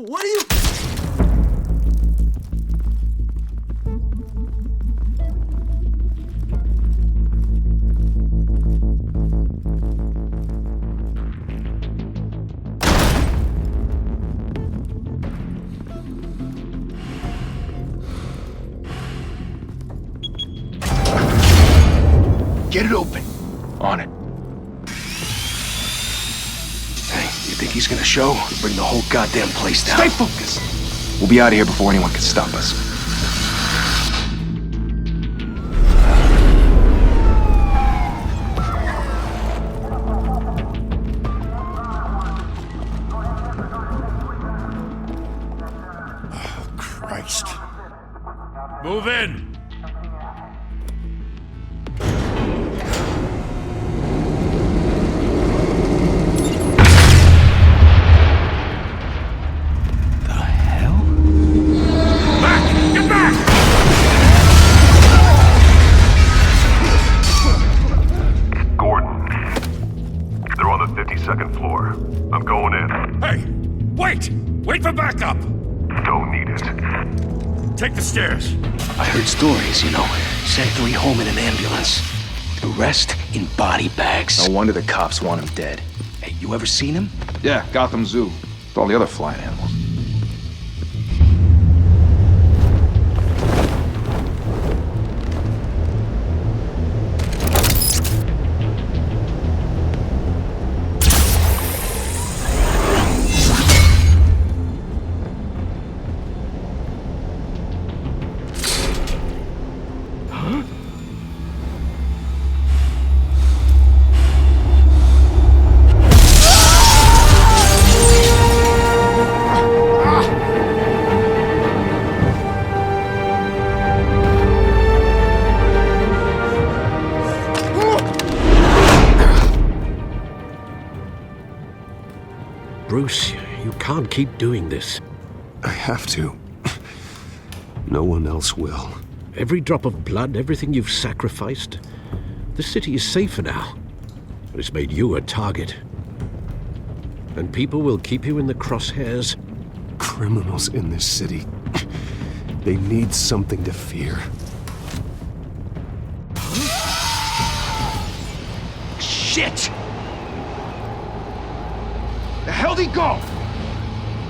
What are you... Get it open. On it. Hey, you think he's gonna show? We'll bring the whole goddamn place down. Stay focused! We'll be out of here before anyone can stop us. Oh, Christ. Move in! Second floor. I'm going in. Hey! Wait! Wait for backup! Don't need it. Take the stairs. I heard stories, you know. Sent 3 home in an ambulance. The rest in body bags. No wonder the cops want him dead. Hey, you ever seen him? Yeah, Gotham Zoo. With all the other flying animals. Bruce, you can't keep doing this. I have to. No one else will. Every drop of blood, everything you've sacrificed. The city is safer now. But it's made you a target. And people will keep you in the crosshairs. Criminals in this city. They need something to fear. Shit! The hell'd he go?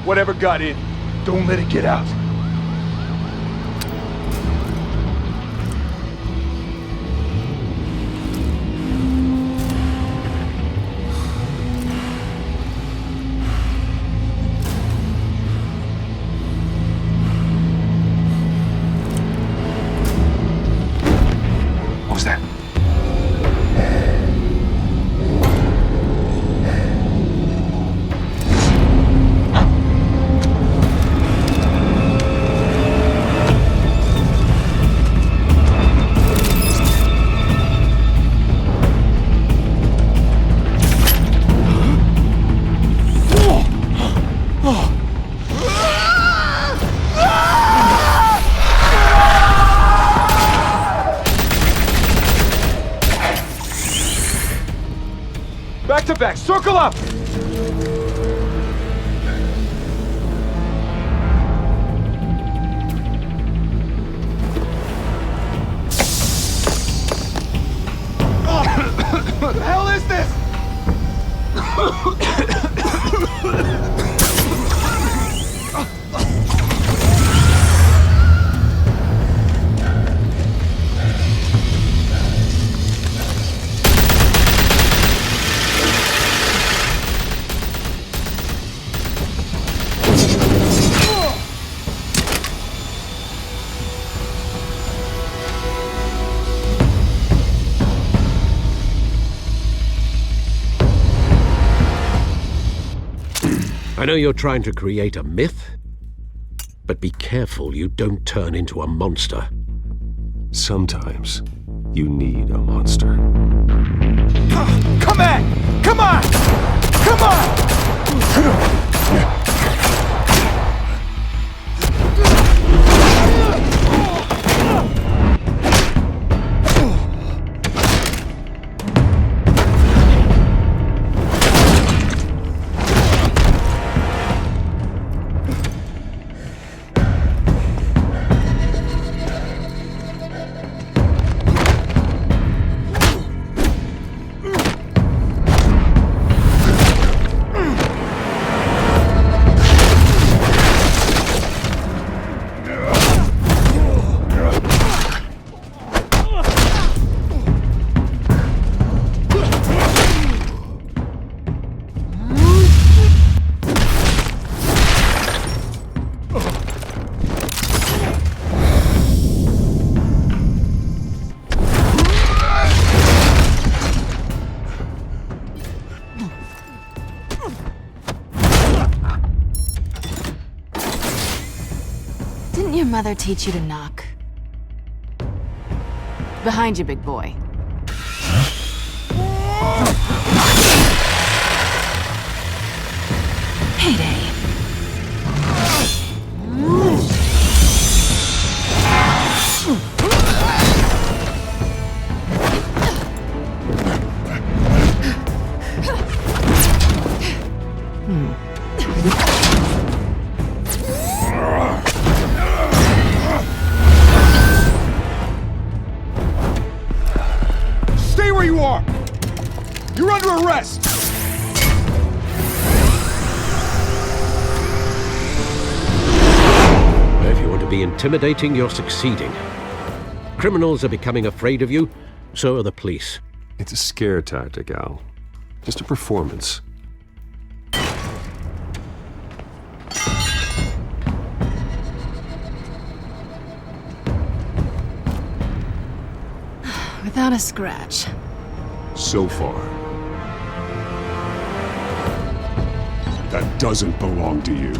Whatever got in, don't let it get out. What was that? Back to back, circle up! What the hell is this? I know you're trying to create a myth, but be careful you don't turn into a monster. Sometimes you need a monster. Come on! Come on! Come on! your mother teach you to knock? Behind you, big boy. Payday. Stay where you are! You're under arrest! If you want to be intimidating, you're succeeding. Criminals are becoming afraid of you, so are the police. It's a scare tactic, Al. Just a performance. Without a scratch. So far. That doesn't belong to you.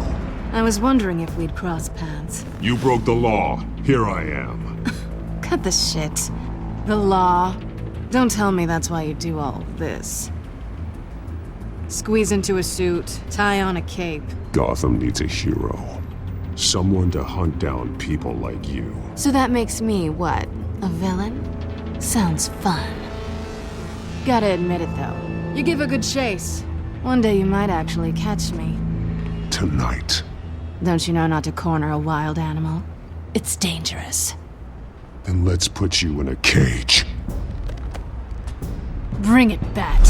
I was wondering if we'd cross paths. You broke the law. Here I am. Cut the shit. The law. Don't tell me that's why you do all this. Squeeze into a suit, tie on a cape. Gotham needs a hero. Someone to hunt down people like you. So that makes me, what, a villain? Sounds fun. Gotta admit it, though. You give a good chase. One day you might actually catch me. Tonight. Don't you know not to corner a wild animal? It's dangerous. Then let's put you in a cage. Bring it, Bat.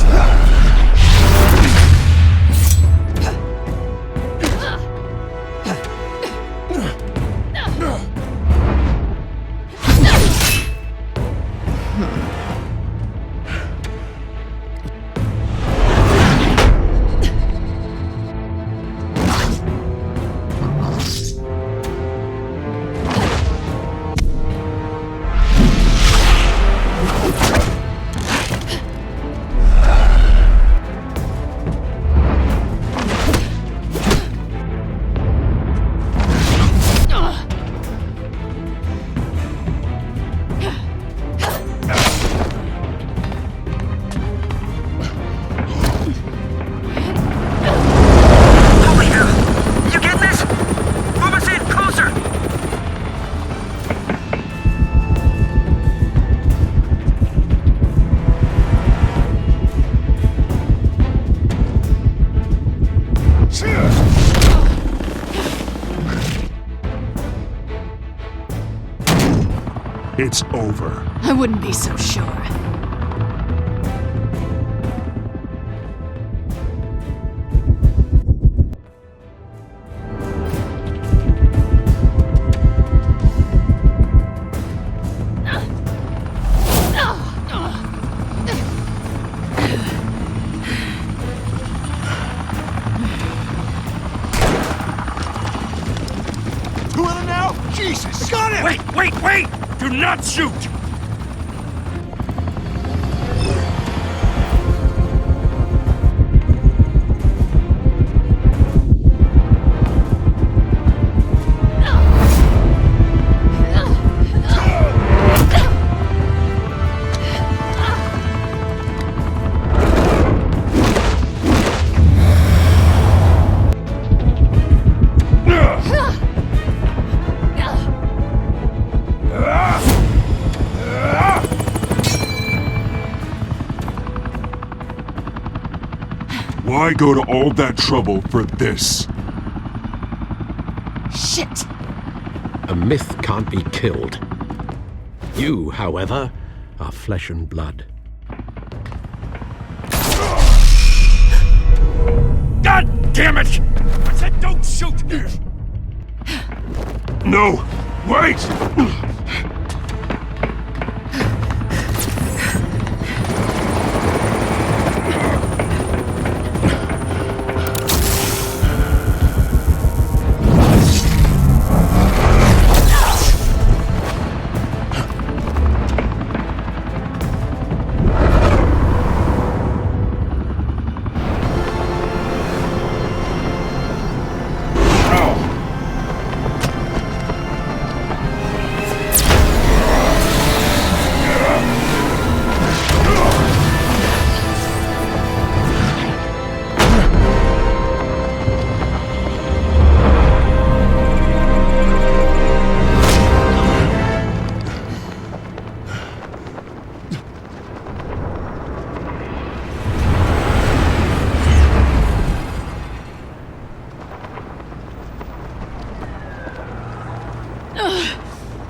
It's over. I wouldn't be so sure. Two of them now? Jesus! Got him! Wait, wait, wait! Do not shoot! Why go to all that trouble for this? Shit! A myth can't be killed. You, however, are flesh and blood. God damn it! I said don't shoot! No! Wait!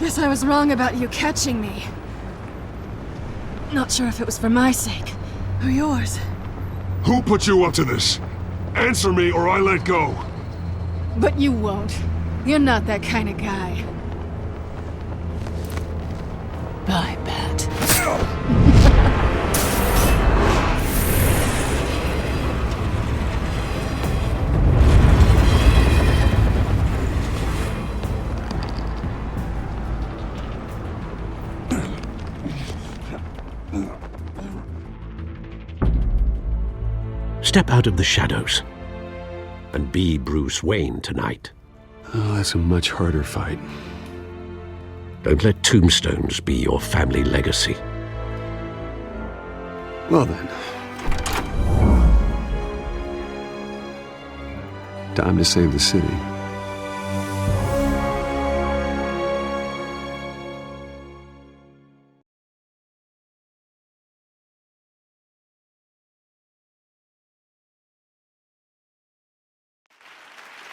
Guess I was wrong about you catching me. Not sure if it was for my sake or yours. Who put you up to this? Answer me or I let go. But you won't. You're not that kind of guy. Bye, Bat. Step out of the shadows and be Bruce Wayne tonight. Oh, that's a much harder fight. Don't let tombstones be your family legacy. Well then. Time to save the city.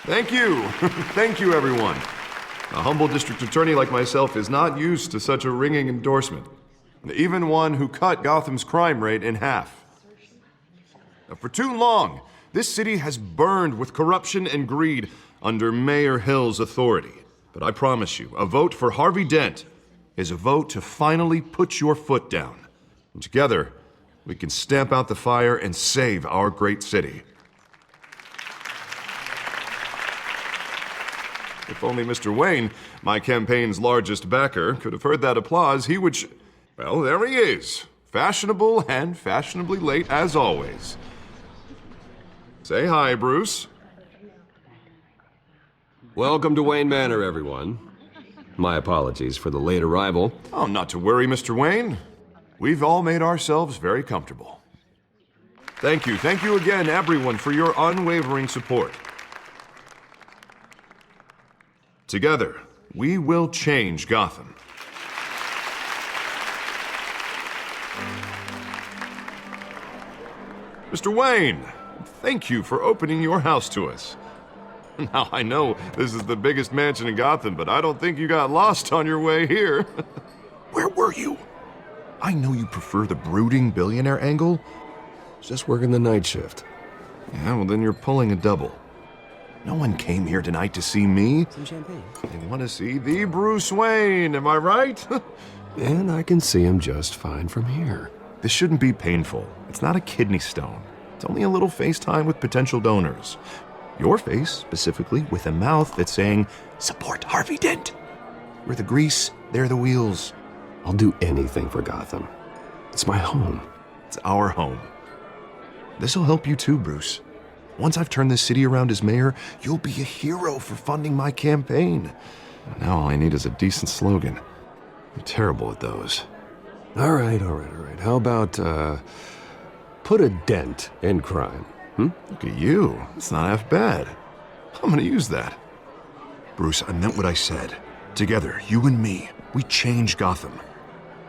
Thank you. Thank you, everyone. A humble district attorney like myself is not used to such a ringing endorsement. Even one who cut Gotham's crime rate in half. For too long, this city has burned with corruption and greed under Mayor Hill's authority. But I promise you, a vote for Harvey Dent is a vote to finally put your foot down. And together, we can stamp out the fire and save our great city. If only Mr. Wayne, my campaign's largest backer, could have heard that applause, he would well, there he is. Fashionable and fashionably late as always. Say hi, Bruce. Welcome to Wayne Manor, everyone. My apologies for the late arrival. Oh, not to worry, Mr. Wayne. We've all made ourselves very comfortable. Thank you again, everyone, for your unwavering support. Together, we will change Gotham. Mr. Wayne, thank you for opening your house to us. Now, I know this is the biggest mansion in Gotham, but I don't think you got lost on your way here. Where were you? I know you prefer the brooding billionaire angle. Just working the night shift. Yeah, well, then you're pulling a double. No one came here tonight to see me. Some champagne. They want to see the Bruce Wayne, am I right? And I can see him just fine from here. This shouldn't be painful. It's not a kidney stone. It's only a little FaceTime with potential donors. Your face, specifically, with a mouth that's saying, support Harvey Dent. We're the grease, they're the wheels. I'll do anything for Gotham. It's my home. It's our home. This'll help you too, Bruce. Once I've turned this city around as mayor, you'll be a hero for funding my campaign. Now all I need is a decent slogan. I'm terrible at those. All right. How about, put a dent in crime? Look at you. It's not half bad. I'm gonna use that. Bruce, I meant what I said. Together, you and me, we change Gotham.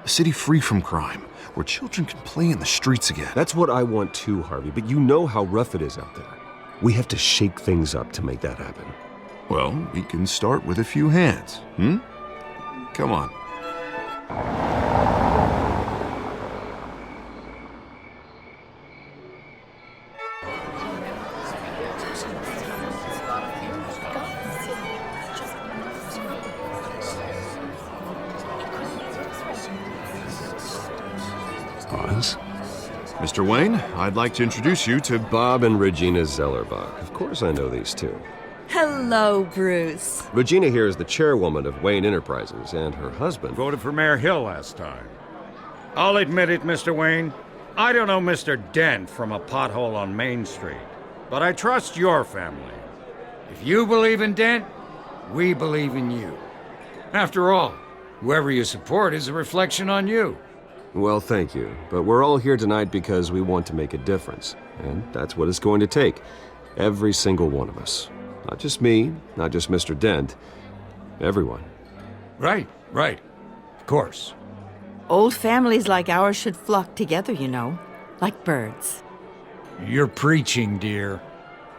A city free from crime, where children can play in the streets again. That's what I want too, Harvey, but you know how rough it is out there. We have to shake things up to make that happen. Well, we can start with a few hands, Come on. Pause. Mr. Wayne, I'd like to introduce you to Bob and Regina Zellerbach. Of course I know these two. Hello, Bruce. Regina here is the chairwoman of Wayne Enterprises, and her husband Voted for Mayor Hill last time. I'll admit it, Mr. Wayne. I don't know Mr. Dent from a pothole on Main Street, but I trust your family. If you believe in Dent, we believe in you. After all, whoever you support is a reflection on you. Well, thank you. But we're all here tonight because we want to make a difference. And that's what it's going to take. Every single one of us. Not just me, not just Mr. Dent. Everyone. Right. Of course. Old families like ours should flock together, you know, like birds. You're preaching, dear.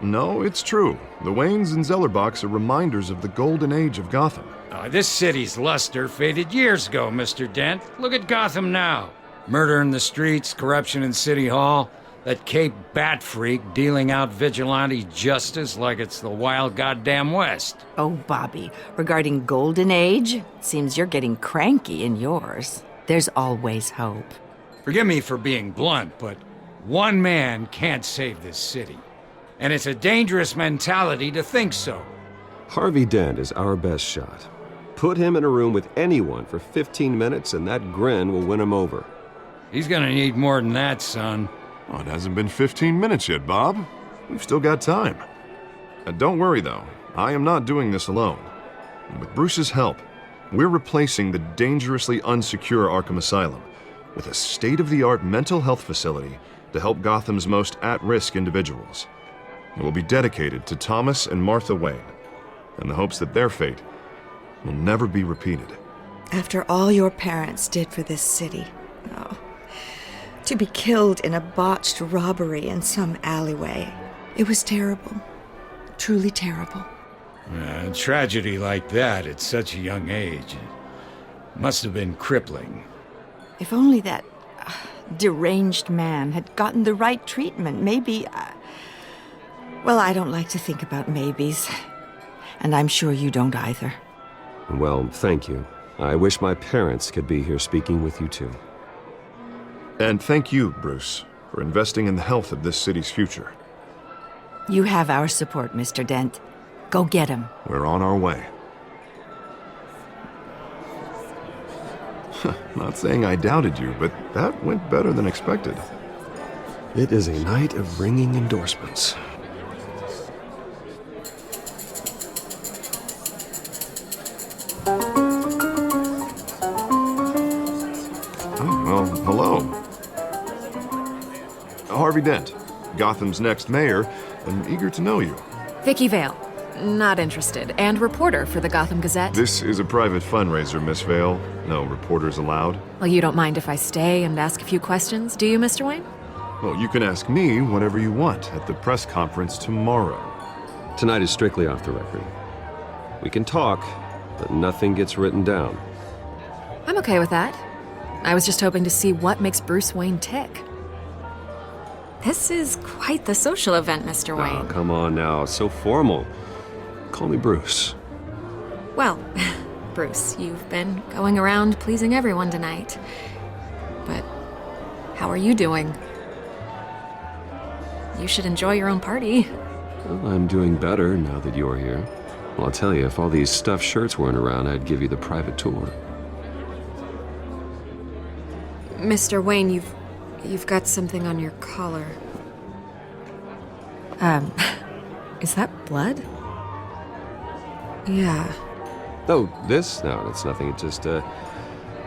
No, it's true. The Waynes and Zellerbachs are reminders of the golden age of Gotham. This city's luster faded years ago, Mr. Dent. Look at Gotham now. Murder in the streets, corruption in City Hall, that Cape Bat freak dealing out vigilante justice like it's the wild goddamn West. Oh, Bobby, regarding Golden Age, seems you're getting cranky in yours. There's always hope. Forgive me for being blunt, but one man can't save this city. And it's a dangerous mentality to think so. Harvey Dent is our best shot. Put him in a room with anyone for 15 minutes and that grin will win him over. He's gonna need more than that, son. Oh, it hasn't been 15 minutes yet, Bob. We've still got time. Don't worry, though. I am not doing this alone. And with Bruce's help, we're replacing the dangerously unsecure Arkham Asylum with a state-of-the-art mental health facility to help Gotham's most at-risk individuals. It will be dedicated to Thomas and Martha Wayne, in the hopes that their fate will never be repeated. After all your parents did for this city, oh, to be killed in a botched robbery in some alleyway, it was terrible. Truly terrible. A tragedy like that at such a young age must have been crippling. If only that deranged man had gotten the right treatment, maybe... Well, I don't like to think about maybes. And I'm sure you don't either. Well, thank you. I wish my parents could be here speaking with you too. And thank you, Bruce, for investing in the health of this city's future. You have our support, Mr. Dent. Go get him. We're on our way. Not saying I doubted you, but that went better than expected. It is a night of ringing endorsements. Oh, well, hello. Harvey Dent, Gotham's next mayor, and eager to know you. Vicky Vale. Not interested. And reporter for the Gotham Gazette. This is a private fundraiser, Miss Vale. No reporters allowed. Well, you don't mind if I stay and ask a few questions, do you, Mr. Wayne? Well, you can ask me whatever you want at the press conference tomorrow. Tonight is strictly off the record. We can talk, but nothing gets written down. I'm okay with that. I was just hoping to see what makes Bruce Wayne tick. This is quite the social event, Mr. Wayne. Oh, come on now. So formal. Call me Bruce. Well, Bruce, you've been going around pleasing everyone tonight. But how are you doing? You should enjoy your own party. Well, I'm doing better now that you're here. Well, I'll tell you, if all these stuffed shirts weren't around, I'd give you the private tour. Mr. Wayne, you've got something on your collar. Is that blood? Yeah. Oh, this? No, it's nothing. It just,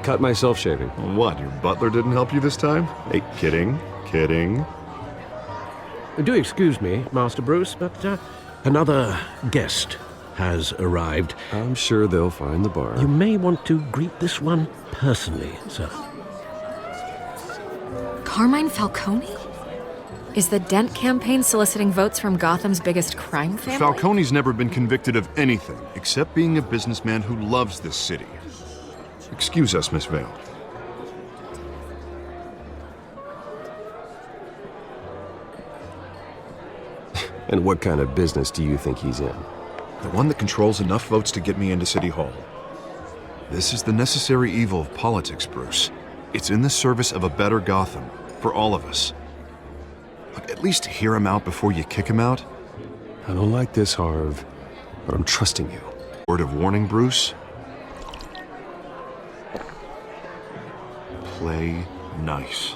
cut myself shaving. What, your butler didn't help you this time? Hey, kidding. Do excuse me, Master Bruce, but another guest has arrived. I'm sure they'll find the bar. You may want to greet this one personally, sir. Carmine Falcone? Is the Dent campaign soliciting votes from Gotham's biggest crime family? Falcone's never been convicted of anything except being a businessman who loves this city. Excuse us, Miss Vale. And what kind of business do you think he's in? The one that controls enough votes to get me into City Hall. This is the necessary evil of politics, Bruce. It's in the service of a better Gotham, for all of us. Look, at least hear him out before you kick him out. I don't like this, Harv, but I'm trusting you. Word of warning, Bruce. Play nice.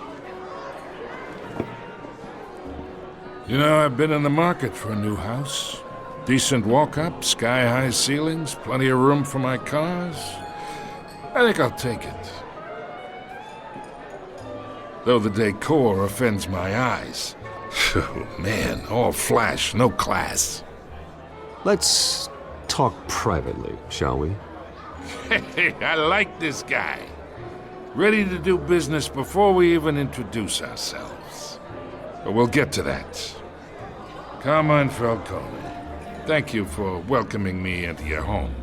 You know, I've been in the market for a new house. Decent walk-up, sky-high ceilings, plenty of room for my cars. I think I'll take it. Though the decor offends my eyes. Oh, man, all flash, no class. Let's talk privately, shall we? Hey, I like this guy. Ready to do business before we even introduce ourselves. But we'll get to that. Carmine Falcone, thank you for welcoming me into your home.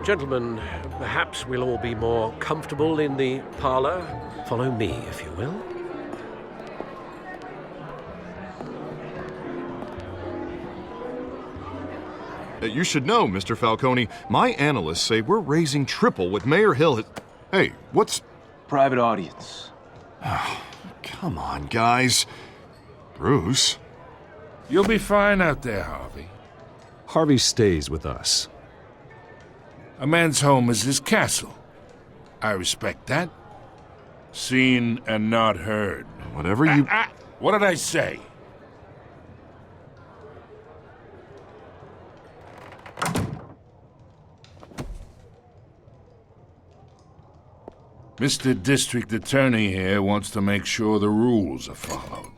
Gentlemen, perhaps we'll all be more comfortable in the parlor. Follow me, if you will. You should know, Mr. Falcone, my analysts say we're raising triple what Mayor Hill has... Hey, what's... Private audience. Come on, guys. Bruce? You'll be fine out there, Harvey. Harvey stays with us. A man's home is his castle. I respect that. Seen and not heard. Whatever you... What did I say? Mr. District Attorney here wants to make sure the rules are followed.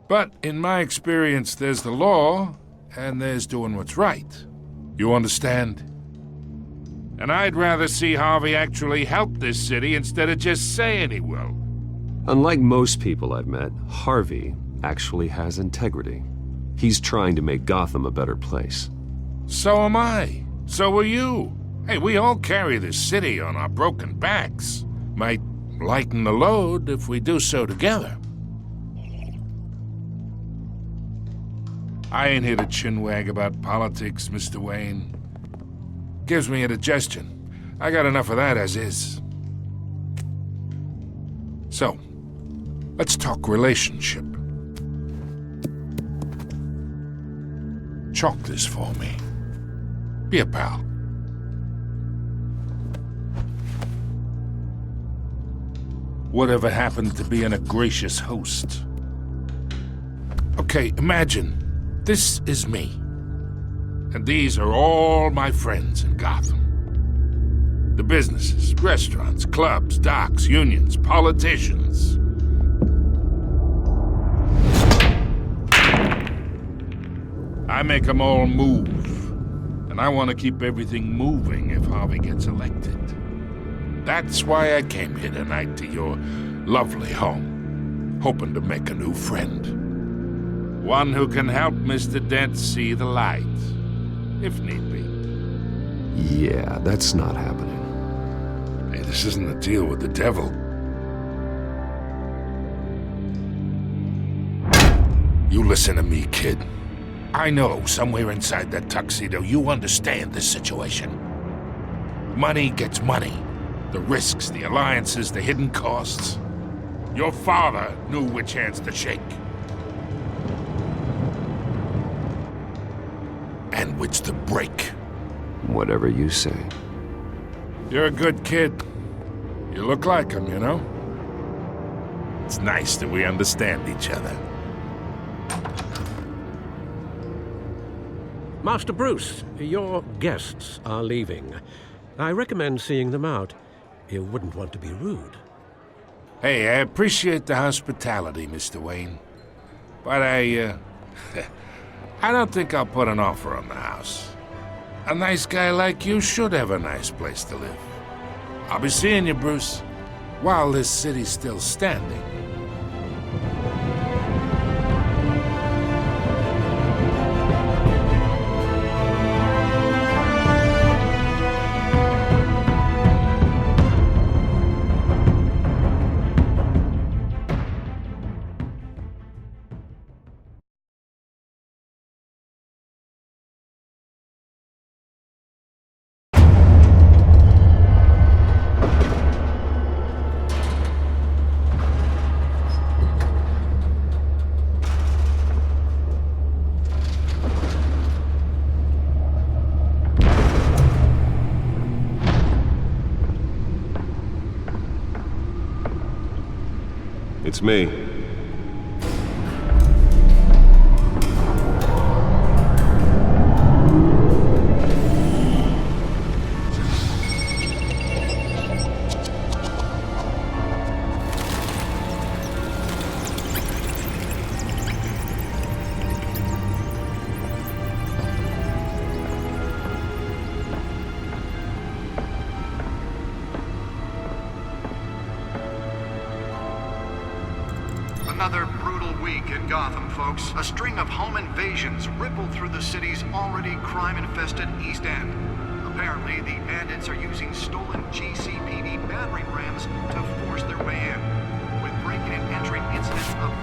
But in my experience, there's the law, and there's doing what's right. You understand? And I'd rather see Harvey actually help this city instead of just saying he will. Unlike most people I've met, Harvey actually has integrity. He's trying to make Gotham a better place. So am I. So are you. Hey, we all carry this city on our broken backs. Might lighten the load if we do so together. I ain't here to chinwag about politics, Mr. Wayne. Gives me indigestion. I got enough of that as is. So, let's talk relationship. Chalk this for me. Be a pal. Whatever happened to being a gracious host? Okay, imagine this is me. And these are all my friends in Gotham. The businesses, restaurants, clubs, docks, unions, politicians. I make them all move. And I want to keep everything moving if Harvey gets elected. That's why I came here tonight to your lovely home, hoping to make a new friend. One who can help Mr. Dent see the light, if need be. Yeah, that's not happening. Hey, this isn't a deal with the devil. You listen to me, kid. I know somewhere inside that tuxedo you understand this situation. Money gets money. The risks, the alliances, the hidden costs. Your father knew which hands to shake. And which to break. Whatever you say. You're a good kid. You look like him, you know? It's nice that we understand each other. Master Bruce, your guests are leaving. I recommend seeing them out. You wouldn't want to be rude. Hey, I appreciate the hospitality, Mr. Wayne. But I don't think I'll put an offer on the house. A nice guy like you should have a nice place to live. I'll be seeing you, Bruce, while this city's still standing. It's me. another brutal week in Gotham, folks. A string of home invasions rippled through the city's already crime-infested East End. Apparently, the bandits are using stolen GCPD battering rams to force their way in, with break-in and entering incidents up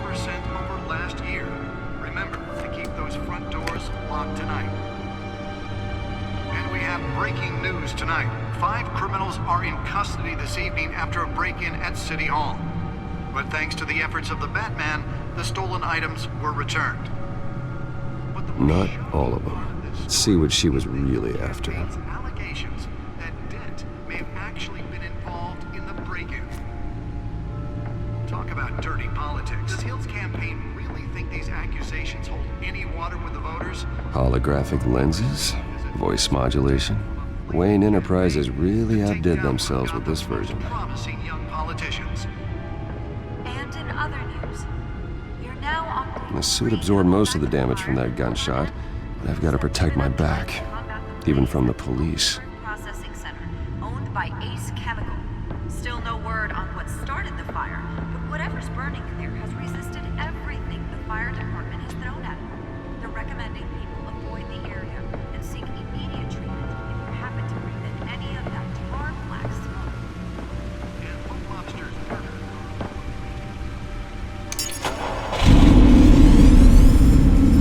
40% over last year. Remember to keep those front doors locked tonight. And we have breaking news tonight. 5 criminals are in custody this evening after a break-in at City Hall. But thanks to the efforts of the Batman, the stolen items were returned. Not all of them. See what she was really after. Allegations that Dent may have actually been involved in the break-in. Talk about dirty politics. Does Hill's campaign really think these accusations hold any water with the voters? Holographic lenses? Voice modulation? Wayne Enterprises really outdid themselves with this version. Promising young politicians. And in other news, you're now on The suit absorbed most of the damage from that gunshot, but I've got to protect my back, even from the police. processing center owned by Ace Chemical. Still no word on what started the fire, but whatever's burning in there has resisted everything the fire department has thrown at it. They're recommending people avoid the area and seek immediate treatment if you happen to breathe in any of that tar black smoke. And one lobster's murder.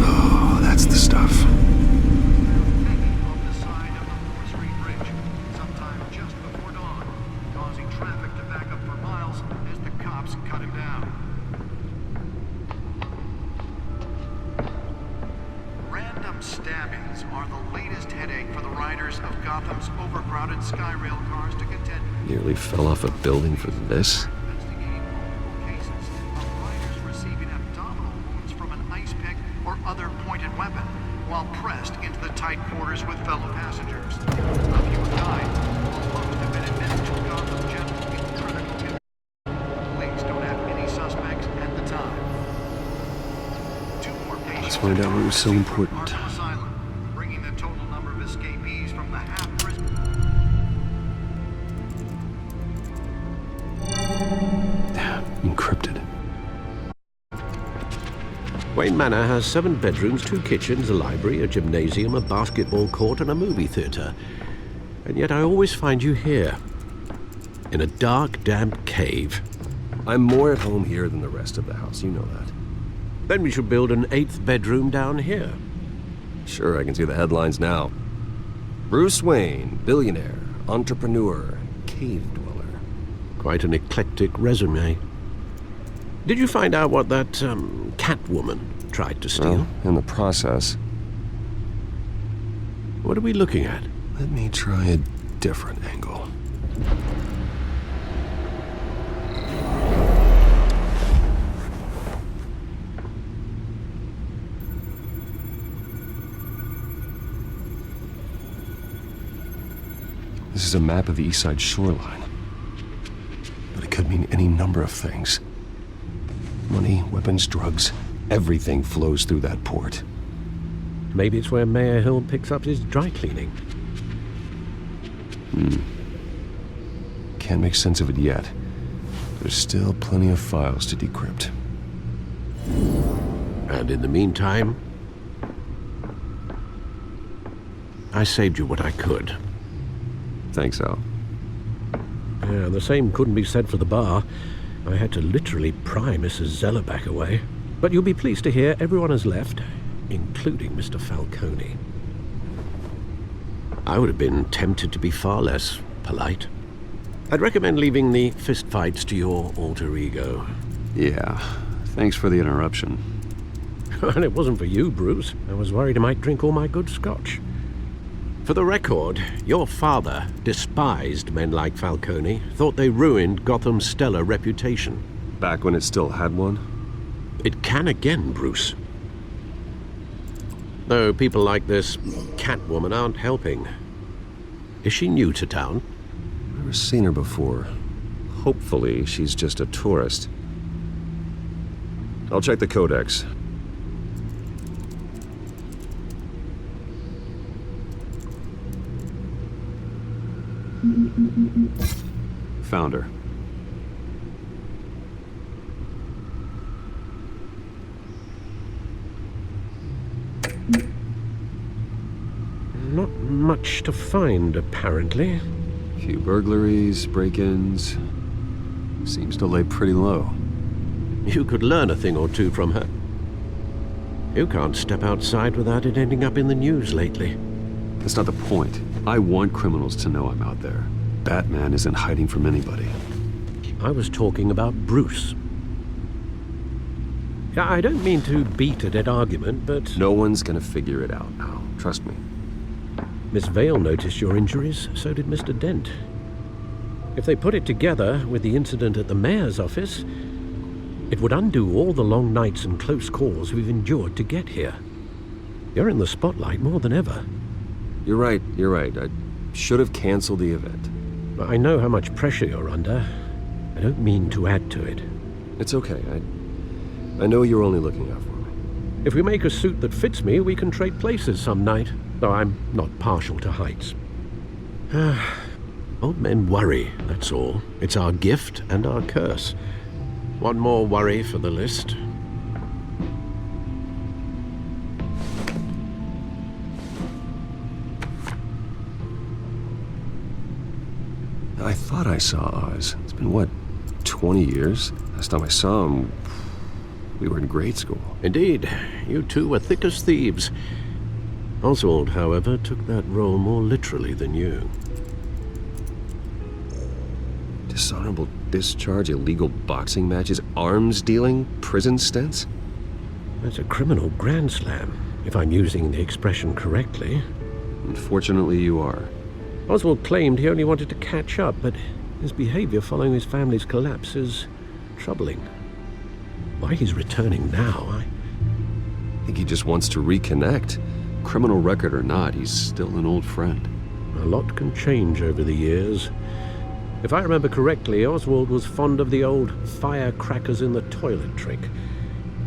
Oh, that's the stuff. On the side of the 4th Street Bridge, sometime just before dawn, causing traffic to back up for miles as the cops cut him down. Random stabbings are the latest headache for the riders of Gotham's overcrowded Skyrail cars to contend with. Nearly fell off a building for this. Investigating multiple cases of riders receiving abdominal wounds from an ice pick or other pointed weapon while pressed into the tight quarters with fellow passengers. A few have died, while most have been admitted to Gotham General in critical condition. Police don't have any suspects at the time. 2 more patients Let's find out what was so important. Arkham Asylum, bringing the total number of escapees from the half-prison. Encrypted. Wayne Manor has 7 bedrooms, 2 kitchens, a library, a gymnasium, a basketball court, and a movie theater. And yet I always find you here, in a dark, damp cave. I'm more at home here than the rest of the house, you know that. Then we should build an 8th bedroom down here. Sure, I can see the headlines now. Bruce Wayne, billionaire, entrepreneur, cave dweller. Quite an eclectic resume. Did you find out what that, Catwoman tried to steal? Well, in the process. What are we looking at? Let me try a different angle. This is a map of the East Side shoreline. But it could mean any number of things. Money, weapons, drugs, everything flows through that port. Maybe it's where Mayor Hill picks up his dry cleaning. Can't make sense of it yet. There's still plenty of files to decrypt. And in the meantime, I saved you what I could. Thanks, Al. Yeah, the same couldn't be said for the bar. I had to literally pry Mrs. Zeller back away. But you'll be pleased to hear everyone has left, including Mr. Falcone. I would have been tempted to be far less polite. I'd recommend leaving the fistfights to your alter ego. Yeah, thanks for the interruption. And it wasn't for you, Bruce. I was worried I might drink all my good scotch. For the record, your father despised men like Falcone, thought they ruined Gotham's stellar reputation. Back when it still had one? It can again, Bruce. Though people like this Catwoman aren't helping. Is she new to town? Never seen her before. Hopefully, she's just a tourist. I'll check the codex. Found her. much to find, apparently. Few burglaries, break-ins. Seems to lay pretty low. You could learn a thing or two from her. You can't step outside without it ending up in the news lately. That's not the point. I want criminals to know I'm out there. Batman isn't hiding from anybody. I was talking about Bruce. Yeah, I don't mean to beat a dead argument, but... No one's gonna figure it out now. Trust me. Miss Vale noticed your injuries, so did Mr. Dent. If they put it together with the incident at the mayor's office, it would undo all the long nights and close calls we've endured to get here. You're in the spotlight more than ever. You're right. I should have canceled the event. I know how much pressure you're under. I don't mean to add to it. It's okay. I know you're only looking out for me. If we make a suit that fits me, we can trade places some night, though I'm not partial to heights. Old men worry, that's all. It's our gift and our curse. One more worry for the list. I thought I saw Oz. It's been, what, 20 years? Last time I saw him, we were in grade school. Indeed. You two were thick as thieves. Oswald, however, took that role more literally than you. Dishonorable discharge, illegal boxing matches, arms dealing, prison stints? That's a criminal grand slam, if I'm using the expression correctly. Unfortunately, you are. Oswald claimed he only wanted to catch up, but his behavior following his family's collapse is troubling. Why he's returning now, I think he just wants to reconnect. Criminal record or not, he's still an old friend. A lot can change over the years. If I remember correctly, Oswald was fond of the old firecrackers in the toilet trick.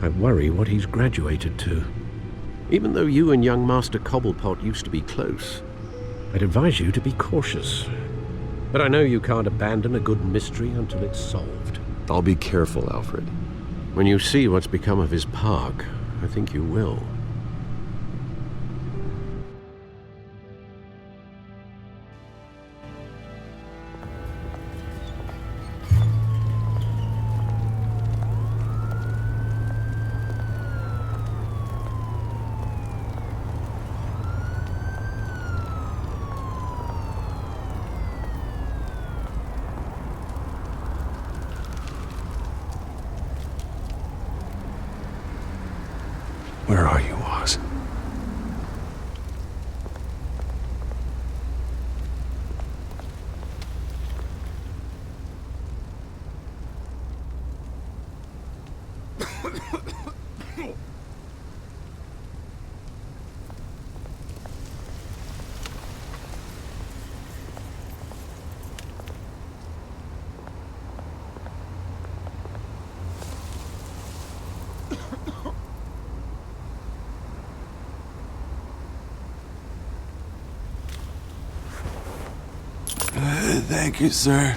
I worry what he's graduated to. Even though you and young Master Cobblepot used to be close, I'd advise you to be cautious. But I know you can't abandon a good mystery until it's solved. I'll be careful, Alfred. When you see what's become of his park, I think you will. Where are you, Oz? Thank you, sir.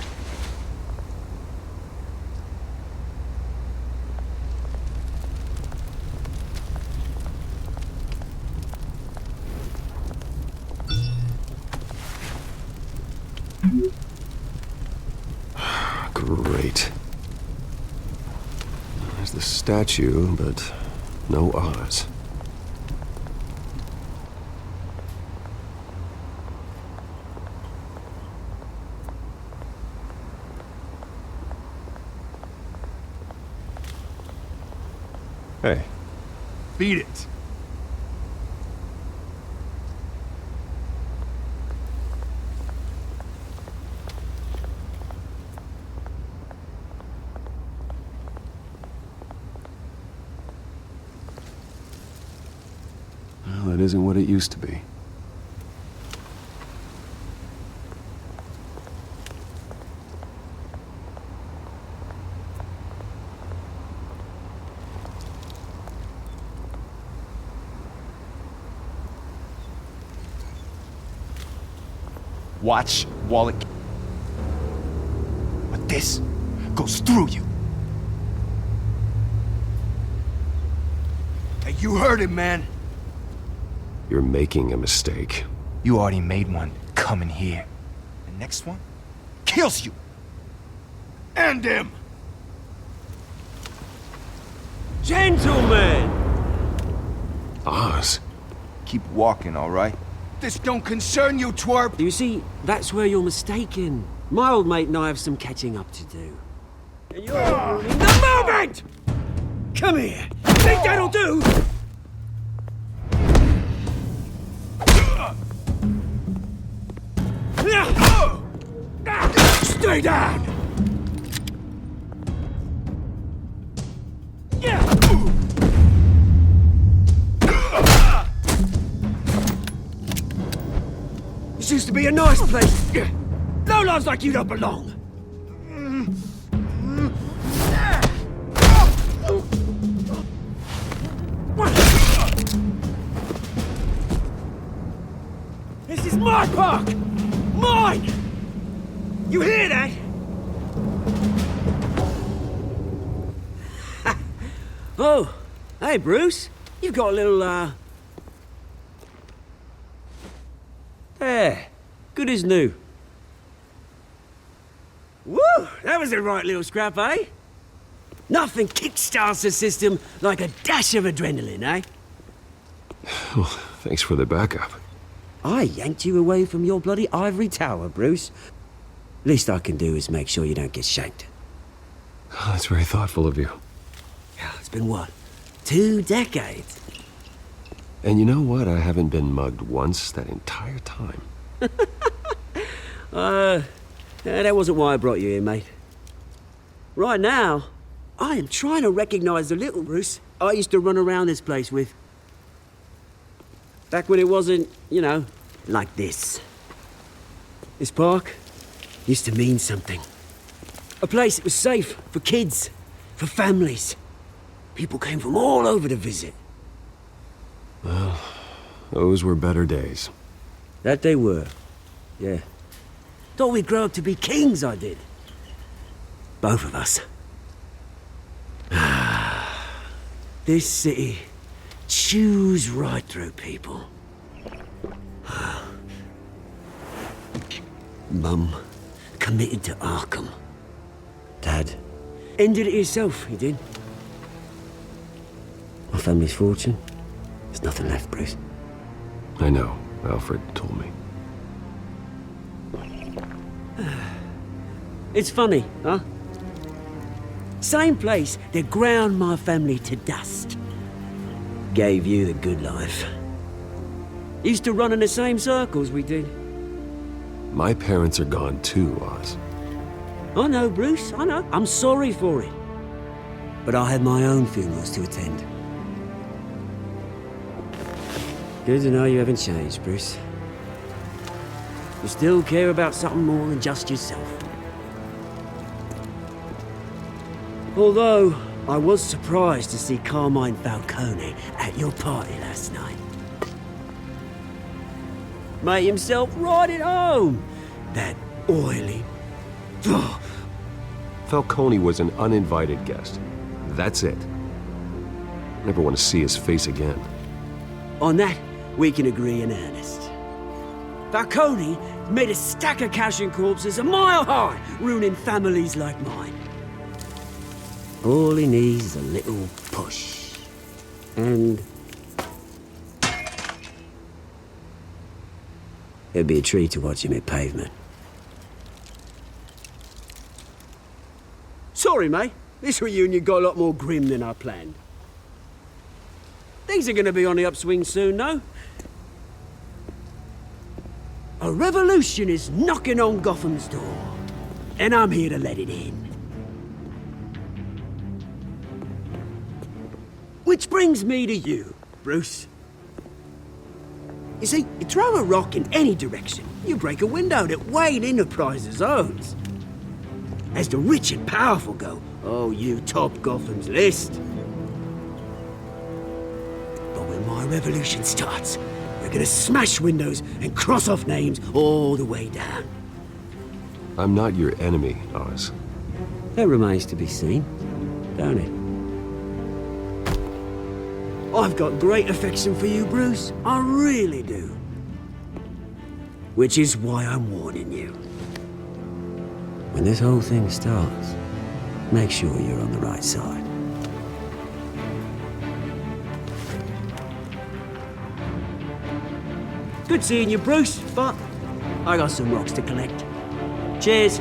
Great. There's the statue, but no Oz. Hey. Beat it. Well, it isn't what it used to be. Watch, Wallach. But this goes through you. Hey, you heard him, man. You're making a mistake. You already made one coming here. The next one kills you. End him! Gentlemen! Oz. Keep walking, all right? This don't concern you, twerp! You see, that's where you're mistaken. My old mate and I have some catching up to do. And you're ruining the moment! Come here! Think that'll do? Stay down! This used to be a nice place. No lives like you don't belong. This is my park! Mine! You hear that? Oh, hey, Bruce. You've got a little, There. Good as new. Woo! That was a right little scrap, eh? Nothing kickstarts the system like a dash of adrenaline, eh? Well, thanks for the backup. I yanked you away from your bloody ivory tower, Bruce. Least I can do is make sure you don't get shanked. Oh, that's very thoughtful of you. Yeah, it's been what? 2 decades? And you know what? I haven't been mugged once that entire time. That wasn't why I brought you here, mate. Right now, I am trying to recognize the little Bruce I used to run around this place with. Back when it wasn't, you know, like this. This park used to mean something. A place that was safe for kids, for families. People came from all over to visit. Well, those were better days. That they were, yeah. Thought we'd grow up to be kings, I did. Both of us. This city chews right through people. Mum committed to Arkham. Dad ended it himself, he did. My family's fortune, there's nothing left, Bruce. I know. Alfred told me. It's funny, huh? Same place that ground my family to dust. Gave you the good life. Used to run in the same circles we did. My parents are gone too, Oz. I know, Bruce, I know. I'm sorry for it. But I had my own funerals to attend. Good to know you haven't changed, Bruce. You still care about something more than just yourself. Although, I was surprised to see Carmine Falcone at your party last night. Made himself right at home. That oily... Falcone was an uninvited guest. That's it. Never want to see his face again. On that, we can agree in earnest. Falcone made a stack of cash and corpses a mile high, ruining families like mine. All he needs is a little push. And... it'd be a treat to watch him hit pavement. Sorry, mate. This reunion got a lot more grim than I planned. Things are gonna be on the upswing soon, no? A revolution is knocking on Gotham's door, and I'm here to let it in. Which brings me to you, Bruce. You see, you throw a rock in any direction, you break a window that Wayne Enterprises owns. As the rich and powerful go, oh, you top Gotham's list. But when my revolution starts, we're gonna smash windows and cross off names all the way down. I'm not your enemy, Oz. That remains to be seen, don't it? I've got great affection for you, Bruce. I really do. Which is why I'm warning you. When this whole thing starts, make sure you're on the right side. Good seeing you, Bruce, but I got some rocks to collect. Cheers.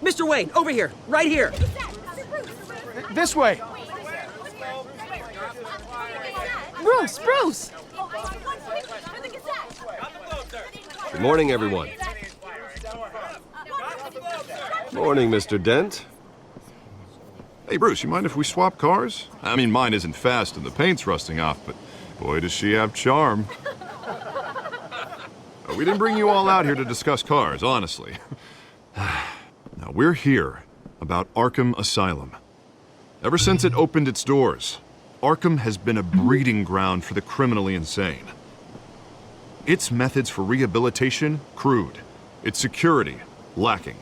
Mr. Wayne, over here, right here. This way. Bruce! Good morning, everyone. Morning, Mr. Dent. Hey, Bruce, you mind if we swap cars? I mean, mine isn't fast and the paint's rusting off, but boy, does she have charm. We didn't bring you all out here to discuss cars, honestly. Now, we're here about Arkham Asylum. Ever since it opened its doors, Arkham has been a breeding ground for the criminally insane. Its methods for rehabilitation, crude. Its security, lacking.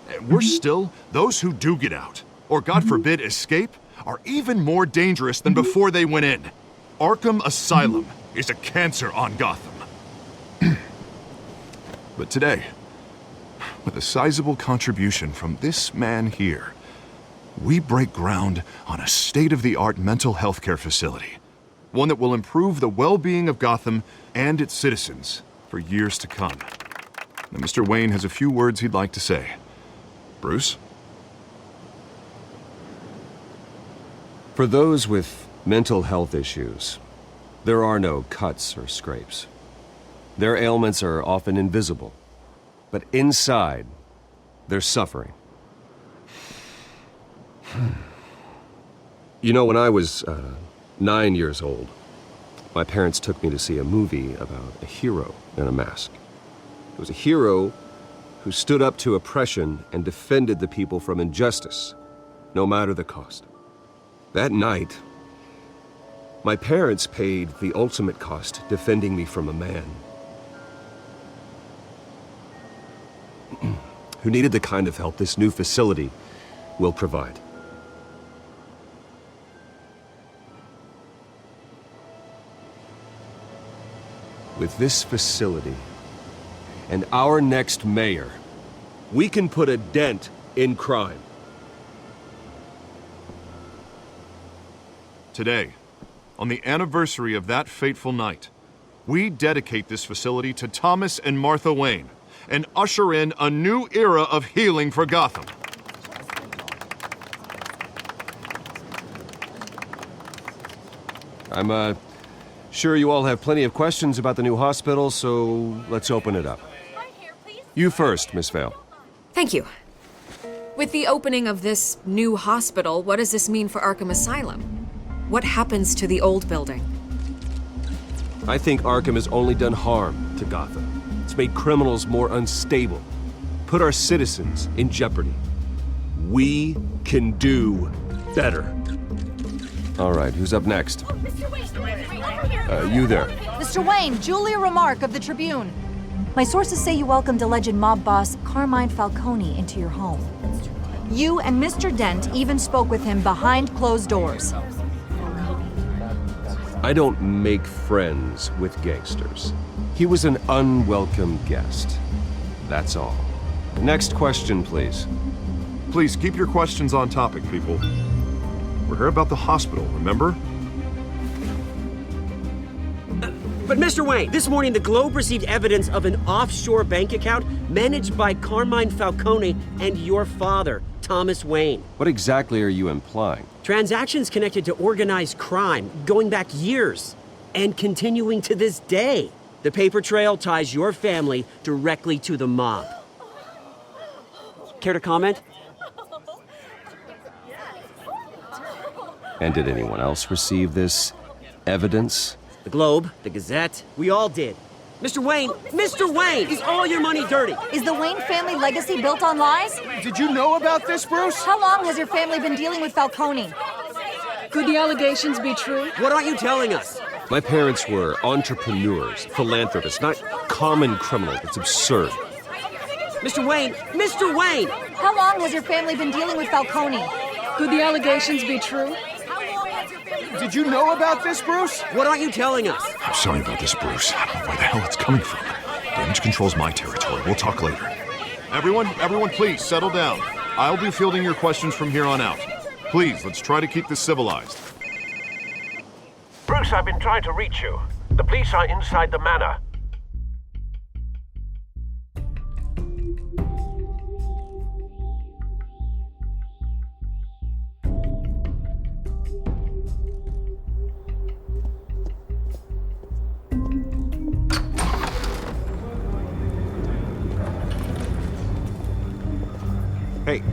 And worse still, those who do get out, or God forbid, escape, are even more dangerous than before they went in. Arkham Asylum is a cancer on Gotham. But today, with a sizable contribution from this man here, we break ground on a state-of-the-art mental health care facility. One that will improve the well-being of Gotham and its citizens for years to come. Now, Mr. Wayne has a few words he'd like to say. Bruce? For those with mental health issues, there are no cuts or scrapes. Their ailments are often invisible, but inside, they're suffering. You know, when I was 9 years old, my parents took me to see a movie about a hero in a mask. It was a hero who stood up to oppression and defended the people from injustice, no matter the cost. That night, my parents paid the ultimate cost defending me from a man who needed the kind of help this new facility will provide. With this facility and our next mayor, we can put a dent in crime. Today, on the anniversary of that fateful night, we dedicate this facility to Thomas and Martha Wayne and usher in a new era of healing for Gotham. I'm sure you all have plenty of questions about the new hospital, so let's open it up. You first, Miss Vale. Thank you. With the opening of this new hospital, what does this mean for Arkham Asylum? What happens to the old building? I think Arkham has only done harm to Gotham. It's made criminals more unstable, put our citizens in jeopardy. We can do better. All right, who's up next? You there. Mr. Wayne, Julia Remark of the Tribune. My sources say you welcomed alleged mob boss Carmine Falcone into your home. You and Mr. Dent even spoke with him behind closed doors. I don't make friends with gangsters. He was an unwelcome guest. That's all. Next question, please. Please keep your questions on topic, people. We're here about the hospital, remember? But Mr. Wayne, this morning the Globe received evidence of an offshore bank account managed by Carmine Falcone and your father, Thomas Wayne. What exactly are you implying? Transactions connected to organized crime going back years and continuing to this day. The paper trail ties your family directly to the mob. Care to comment? And did anyone else receive this evidence? The Globe, the Gazette, we all did. Mr. Wayne, is all your money dirty? Is the Wayne family legacy built on lies? Did you know about this, Bruce? How long has your family been dealing with Falcone? Could the allegations be true? What aren't you telling us? My parents were entrepreneurs, philanthropists, not common criminals. It's absurd. Mr. Wayne! How long has your family been dealing with Falcone? Could the allegations be true? Did you know about this, Bruce? What aren't you telling us? I'm sorry about this, Bruce. I don't know where the hell it's coming from. Damage control's my territory. We'll talk later. Everyone, please, settle down. I'll be fielding your questions from here on out. Please, let's try to keep this civilized. Bruce, I've been trying to reach you. The police are inside the manor.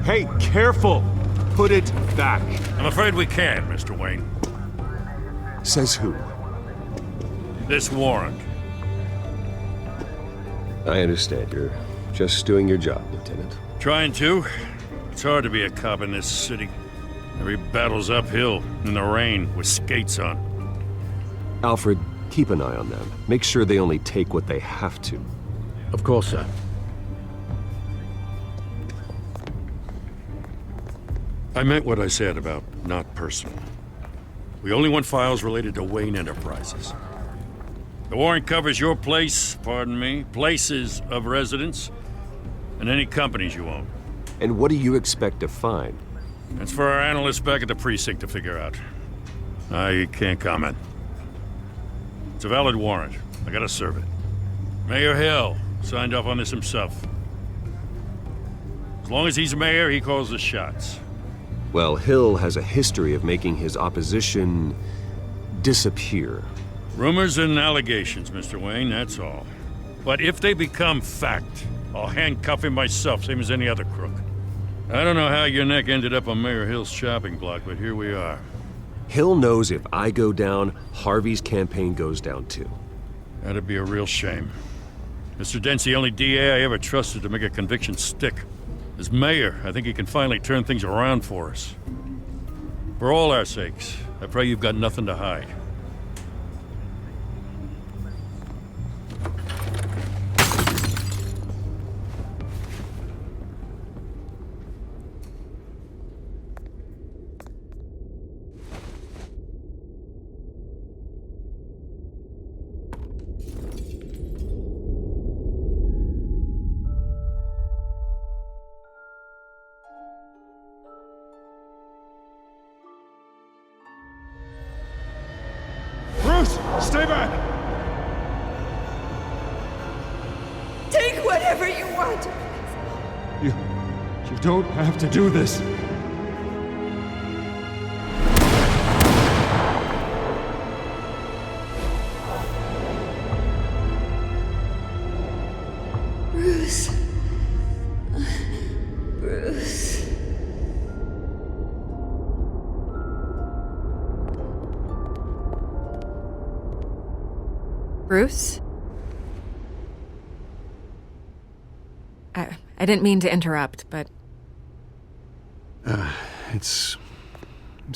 Hey, careful! Put it back. I'm afraid we can't, Mr. Wayne. Says who? This warrant. I understand. You're just doing your job, Lieutenant. Trying to. It's hard to be a cop in this city. Every battle's uphill, in the rain, with skates on. Alfred, keep an eye on them. Make sure they only take what they have to. Of course, sir. I meant what I said about not personal. We only want files related to Wayne Enterprises. The warrant covers your place, pardon me, places of residence, and any companies you own. And what do you expect to find? That's for our analysts back at the precinct to figure out. I can't comment. It's a valid warrant. I gotta serve it. Mayor Hill signed off on this himself. As long as he's mayor, he calls the shots. Well, Hill has a history of making his opposition disappear. Rumors and allegations, Mr. Wayne, that's all. But if they become fact, I'll handcuff him myself, same as any other crook. I don't know how your neck ended up on Mayor Hill's shopping block, but here we are. Hill knows if I go down, Harvey's campaign goes down too. That'd be a real shame. Mr. Dent's the only DA I ever trusted to make a conviction stick. As mayor, I think he can finally turn things around for us. For all our sakes, I pray you've got nothing to hide. Stay back! Take whatever you want. You don't have to do this. Bruce. Bruce. Bruce? I didn't mean to interrupt, but... It's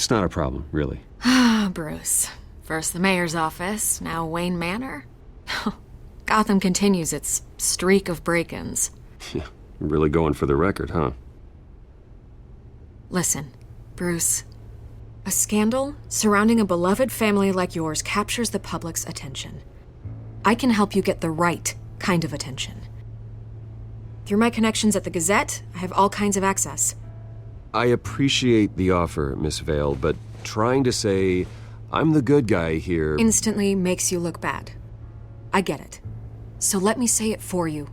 not a problem, really. Ah, Bruce. First the mayor's office, now Wayne Manor. Gotham continues its streak of break-ins. Yeah, really going for the record, huh? Listen, Bruce. A scandal surrounding a beloved family like yours captures the public's attention. I can help you get the right kind of attention. Through my connections at the Gazette, I have all kinds of access. I appreciate the offer, Miss Vale, but trying to say I'm the good guy here... Instantly makes you look bad. I get it. So let me say it for you.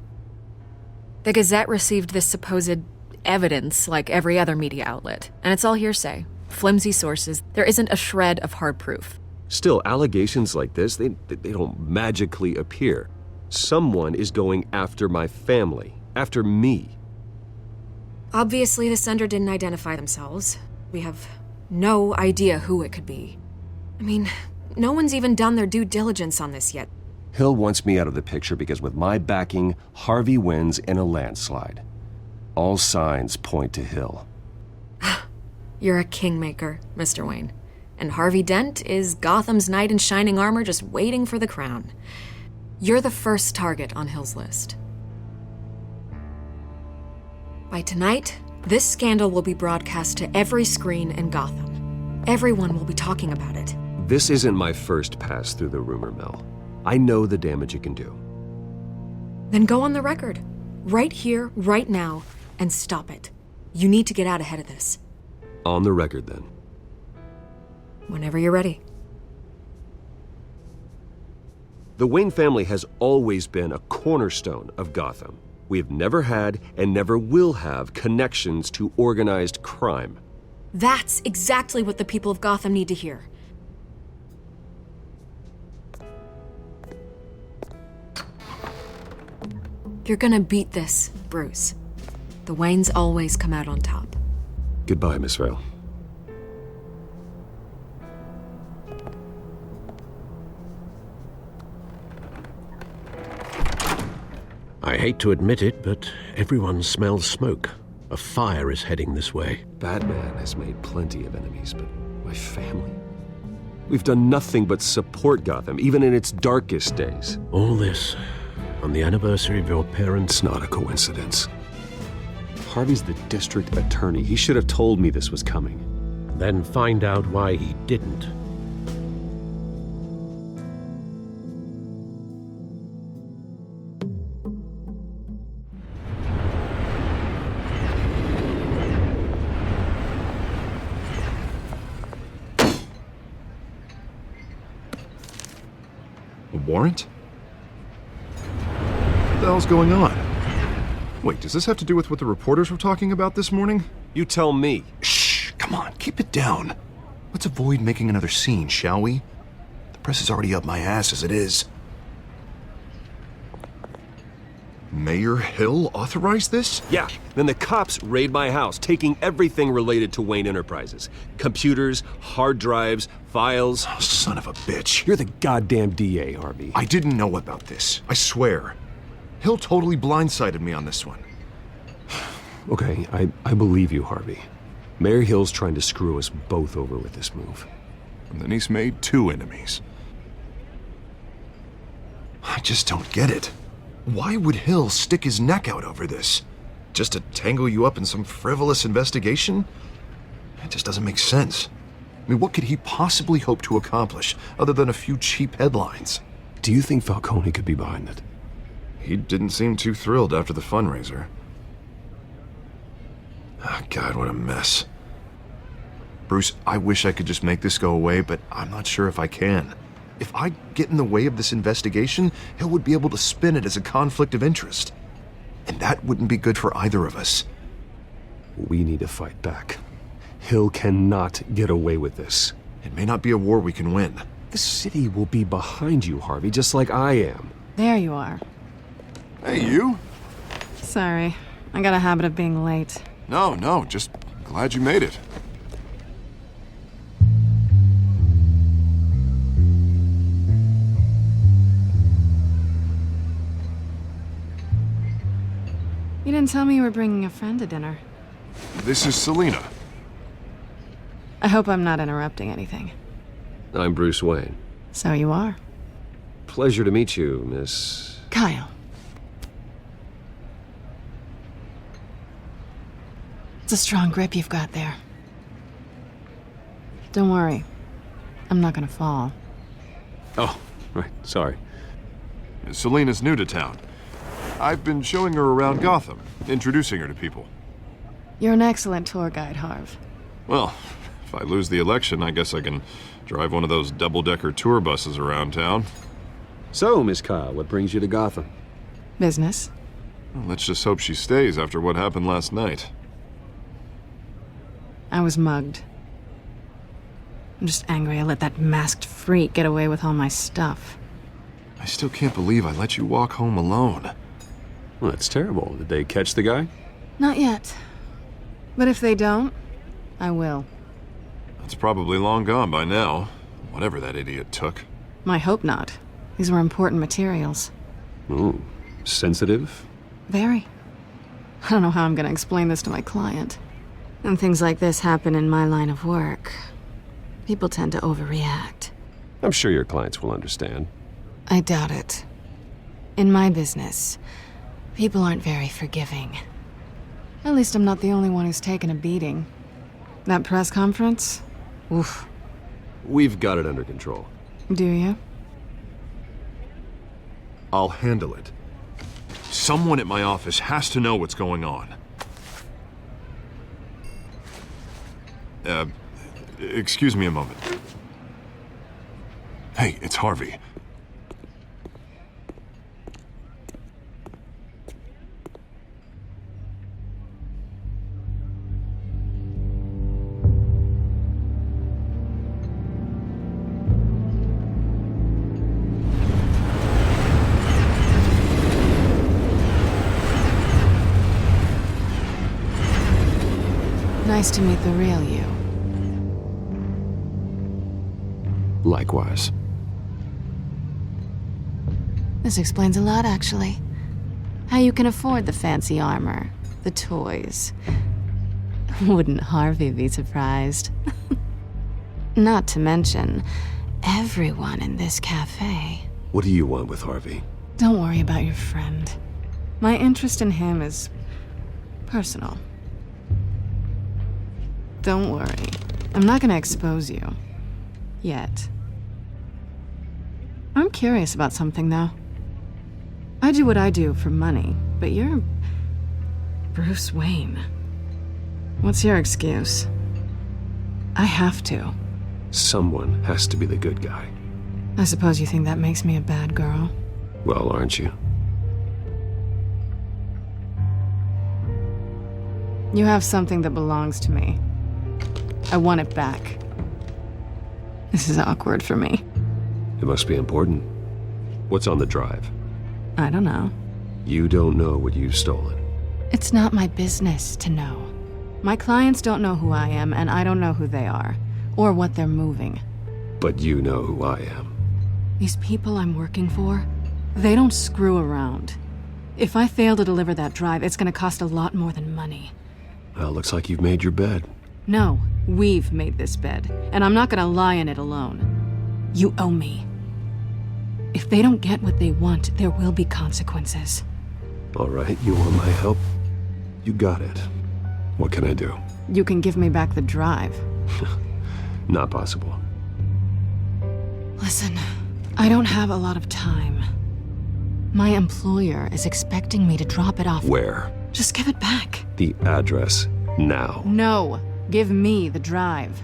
The Gazette received this supposed evidence like every other media outlet, and it's all hearsay. Flimsy sources. There isn't a shred of hard proof. Still, allegations like this, they don't magically appear. Someone is going after my family, after me. Obviously, the sender didn't identify themselves. We have no idea who it could be. I mean, no one's even done their due diligence on this yet. Hill wants me out of the picture because with my backing, Harvey wins in a landslide. All signs point to Hill. You're a kingmaker, Mr. Wayne. And Harvey Dent is Gotham's knight in shining armor just waiting for the crown. You're the first target on Hill's list. By tonight, this scandal will be broadcast to every screen in Gotham. Everyone will be talking about it. This isn't my first pass through the rumor mill. I know the damage it can do. Then go on the record. Right here, right now, and stop it. You need to get out ahead of this. On the record, then. Whenever you're ready. The Wayne family has always been a cornerstone of Gotham. We have never had and never will have connections to organized crime. That's exactly what the people of Gotham need to hear. You're gonna beat this, Bruce. The Waynes always come out on top. Goodbye, Miss Vale. I hate to admit it, but everyone smells smoke. A fire is heading this way. Batman has made plenty of enemies, but my family? We've done nothing but support Gotham, even in its darkest days. All this on the anniversary of your parents'... It's not a coincidence. Harvey's the district attorney. He should have told me this was coming. Then find out why he didn't. A warrant? What the hell's going on? Wait, does this have to do with what the reporters were talking about this morning? You tell me. Shh, come on, keep it down. Let's avoid making another scene, shall we? The press is already up my ass as it is. Mayor Hill authorized this? Yeah, then the cops raid my house, taking everything related to Wayne Enterprises. Computers, hard drives, files. Oh, son of a bitch. You're the goddamn DA, Harvey. I didn't know about this, I swear. Hill totally blindsided me on this one. Okay, I believe you, Harvey. Mayor Hill's trying to screw us both over with this move. And then he's made 2 enemies. I just don't get it. Why would Hill stick his neck out over this? Just to tangle you up in some frivolous investigation? It just doesn't make sense. I mean, what could he possibly hope to accomplish other than a few cheap headlines? Do you think Falcone could be behind it? He didn't seem too thrilled after the fundraiser. Oh, God, what a mess. Bruce, I wish I could just make this go away, but I'm not sure if I can. If I get in the way of this investigation, Hill would be able to spin it as a conflict of interest. And that wouldn't be good for either of us. We need to fight back. Hill cannot get away with this. It may not be a war we can win. The city will be behind you, Harvey, just like I am. There you are. Hey, you? Sorry, I got a habit of being late. No, just glad you made it. You didn't tell me you were bringing a friend to dinner. This is Selina. I hope I'm not interrupting anything. I'm Bruce Wayne. So you are. Pleasure to meet you, Miss... Kyle. It's a strong grip you've got there. Don't worry. I'm not gonna fall. Oh, right, sorry. Selina's new to town. I've been showing her around Gotham, introducing her to people. You're an excellent tour guide, Harv. Well, if I lose the election, I guess I can drive one of those double-decker tour buses around town. So, Miss Kyle, what brings you to Gotham? Business. Well, let's just hope she stays after what happened last night. I was mugged. I'm just angry I let that masked freak get away with all my stuff. I still can't believe I let you walk home alone. Well, that's terrible. Did they catch the guy? Not yet. But if they don't, I will. That's probably long gone by now. Whatever that idiot took. I hope not. These were important materials. Ooh, sensitive? Very. I don't know how I'm gonna explain this to my client. And things like this happen in my line of work. People tend to overreact. I'm sure your clients will understand. I doubt it. In my business, people aren't very forgiving. At least I'm not the only one who's taken a beating. That press conference? Oof. We've got it under control. Do you? I'll handle it. Someone at my office has to know what's going on. Excuse me a moment. Hey, it's Harvey. Nice to meet the real you. Likewise. This explains a lot, actually. How you can afford the fancy armor, the toys. Wouldn't Harvey be surprised? Not to mention, everyone in this cafe. What do you want with Harvey? Don't worry about your friend. My interest in him is personal. Don't worry. I'm not gonna expose you. Yet. I'm curious about something, though. I do what I do for money, but you're Bruce Wayne. What's your excuse? I have to. Someone has to be the good guy. I suppose you think that makes me a bad girl. Well, aren't you? You have something that belongs to me. I want it back. This is awkward for me. It must be important. What's on the drive? I don't know. You don't know what you've stolen. It's not my business to know. My clients don't know who I am, and I don't know who they are, or what they're moving. But you know who I am. These people I'm working for, they don't screw around. If I fail to deliver that drive, it's gonna cost a lot more than money. Well, looks like you've made your bed. No, we've made this bed, and I'm not gonna lie in it alone. You owe me. If they don't get what they want, there will be consequences. All right, you want my help? You got it. What can I do? You can give me back the drive. Not possible. Listen, I don't have a lot of time. My employer is expecting me to drop it off. Where? Just give it back. The address, now. No, give me the drive.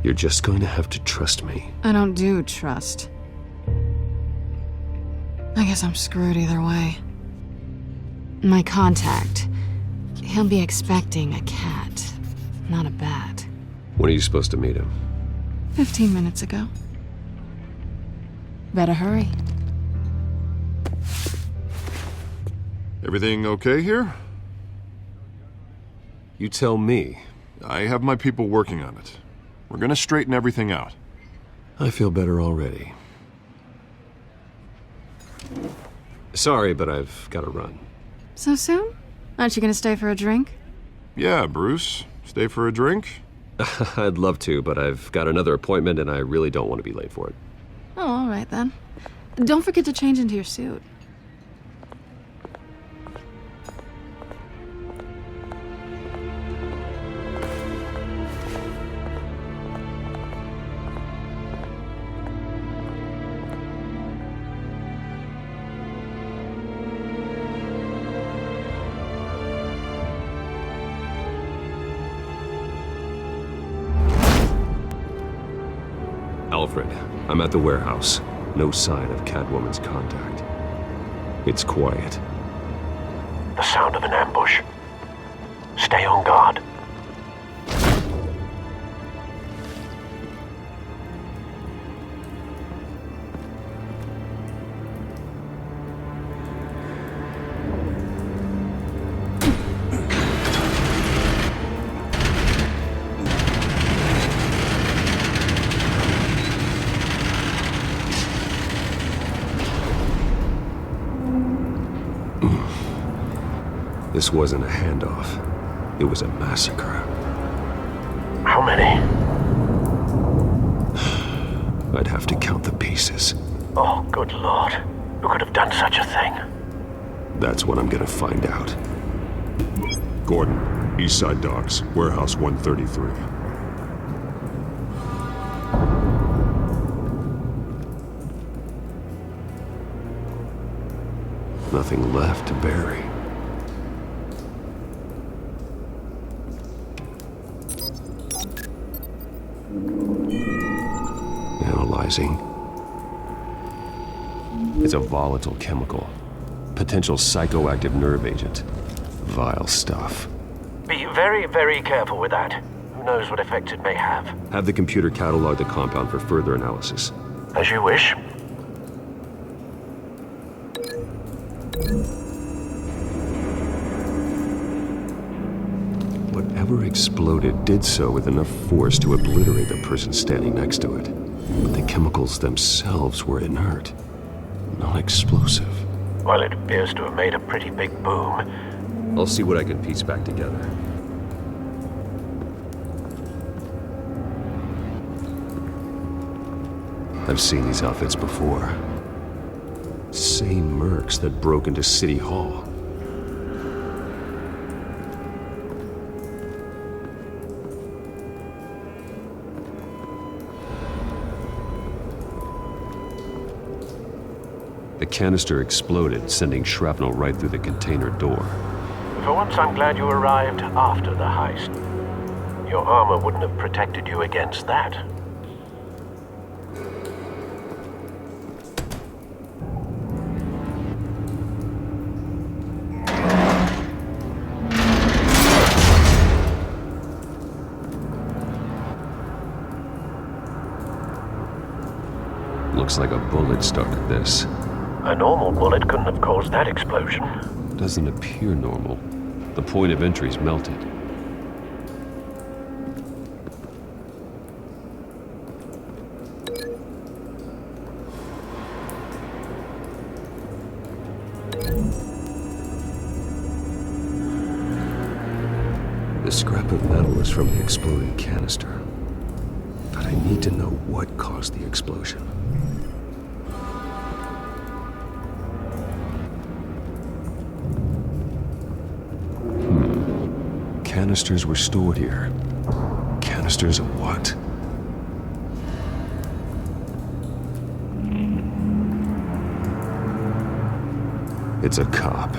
You're just going to have to trust me. I don't do trust. I guess I'm screwed either way. My contact, he'll be expecting a cat, not a bat. When are you supposed to meet him? 15 minutes ago. Better hurry. Everything okay here? You tell me. I have my people working on it. We're gonna straighten everything out. I feel better already. Sorry, but I've got to run. So soon? Aren't you gonna stay for a drink? Yeah, Bruce. Stay for a drink? I'd love to, but I've got another appointment and I really don't want to be late for it. Oh, all right then. Don't forget to change into your suit. Alfred, I'm at the warehouse. No sign of Catwoman's contact. It's quiet. The sound of an ambush. Stay on guard. This wasn't a handoff. It was a massacre. How many? I'd have to count the pieces. Oh, good lord. Who could have done such a thing? That's what I'm gonna find out. Gordon, Eastside Docks, Warehouse 133. Nothing left to bury. Analyzing. It's a volatile chemical. Potential psychoactive nerve agent. Vile stuff. Be very, very careful with that. Who knows what effects it may have. Have the computer catalog the compound for further analysis. As you wish. Whatever exploded did so with enough force to obliterate the person standing next to it. But the chemicals themselves were inert, not explosive. Well, it appears to have made a pretty big boom. I'll see what I can piece back together. I've seen these outfits before. Same mercs that broke into City Hall. The canister exploded, sending shrapnel right through the container door. For once, I'm glad you arrived after the heist. Your armor wouldn't have protected you against that. Looks like a bullet started this. A normal bullet couldn't have caused that explosion. Doesn't appear normal. The point of entry's melted. The scrap of metal is from the exploding canister. But I need to know what caused the explosion. Canisters were stored here. Canisters of what? It's a cop.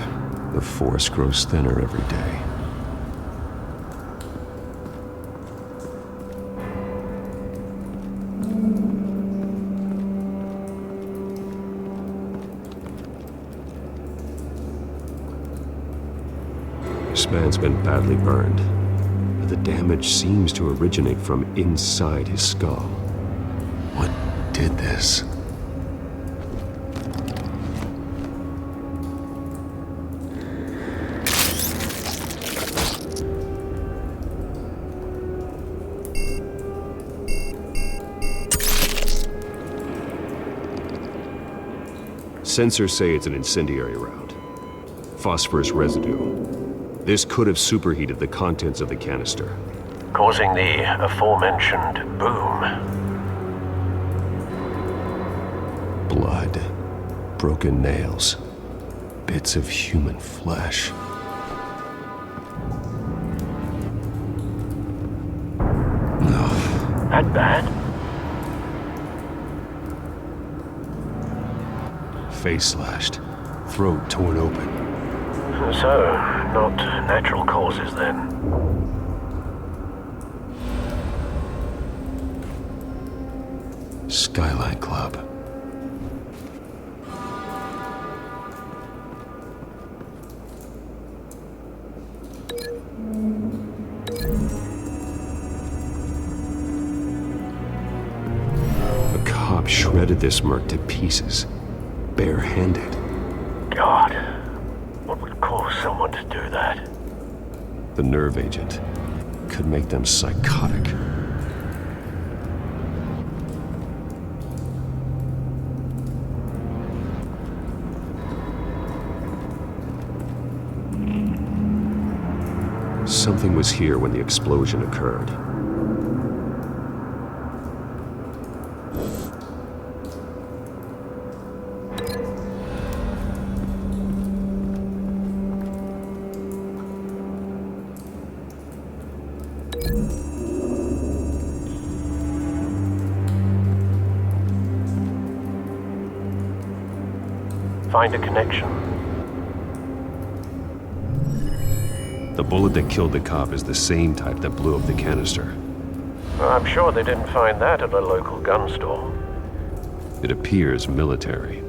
The force grows thinner every day. This man's been badly burned, but the damage seems to originate from inside his skull. What did this? Sensors say it's an incendiary round. Phosphorus residue. This could have superheated the contents of the canister, causing the aforementioned boom. Blood, broken nails, bits of human flesh. No. That bad? Face slashed, throat torn open. So, not natural causes then. Skyline Club. A cop shredded this merc to pieces, barehanded. God, what would cause someone to do that? The nerve agent could make them psychotic. Something was here when the explosion occurred. Find a connection. The bullet that killed the cop is the same type that blew up the canister. I'm sure they didn't find that at a local gun store. It appears military.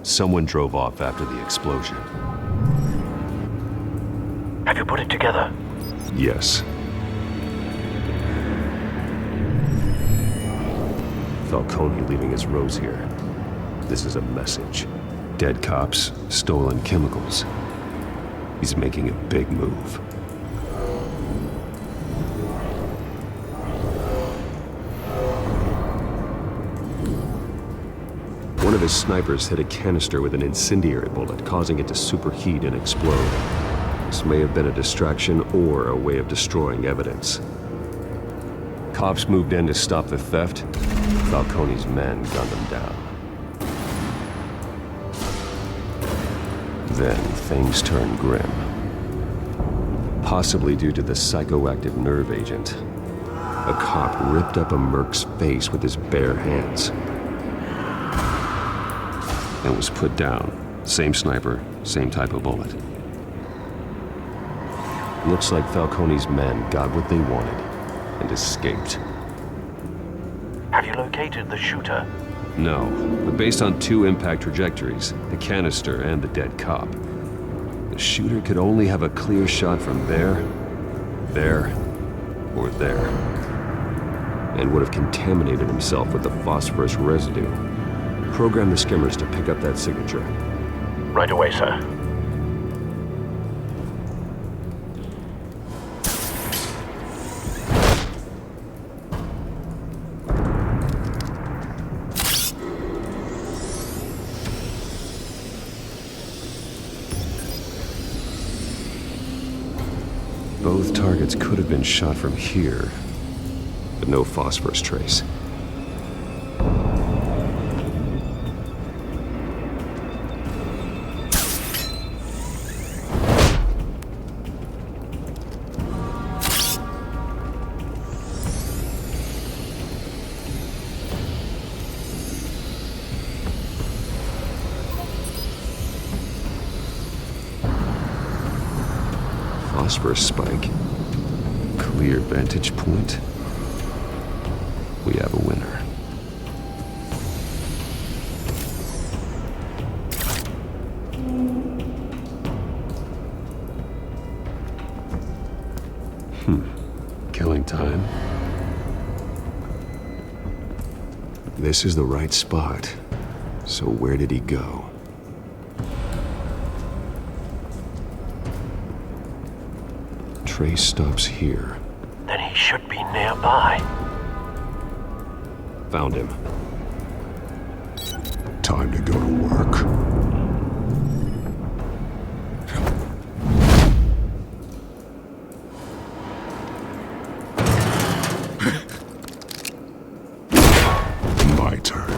Someone drove off after the explosion. Have you put it together? Yes. Falcone leaving his rose here. This is a message. Dead cops, stolen chemicals. He's making a big move. One of his snipers hit a canister with an incendiary bullet, causing it to superheat and explode. This may have been a distraction or a way of destroying evidence. Cops moved in to stop the theft. Falcone's men gunned them down. Then things turned grim. Possibly due to the psychoactive nerve agent. A cop ripped up a merc's face with his bare hands. And was put down. Same sniper, same type of bullet. Looks like Falcone's men got what they wanted and escaped. Have you located the shooter? No, but based on two impact trajectories, the canister and the dead cop, the shooter could only have a clear shot from there, or there, and would have contaminated himself with the phosphorus residue. Program the skimmers to pick up that signature. Right away, sir. Both targets could have been shot from here, but no phosphorus trace. Phosphorus spike. Clear vantage point. We have a winner. Killing time. This is the right spot. So where did he go? Trace stops here. Then he should be nearby. Found him. Time to go to work. My turn.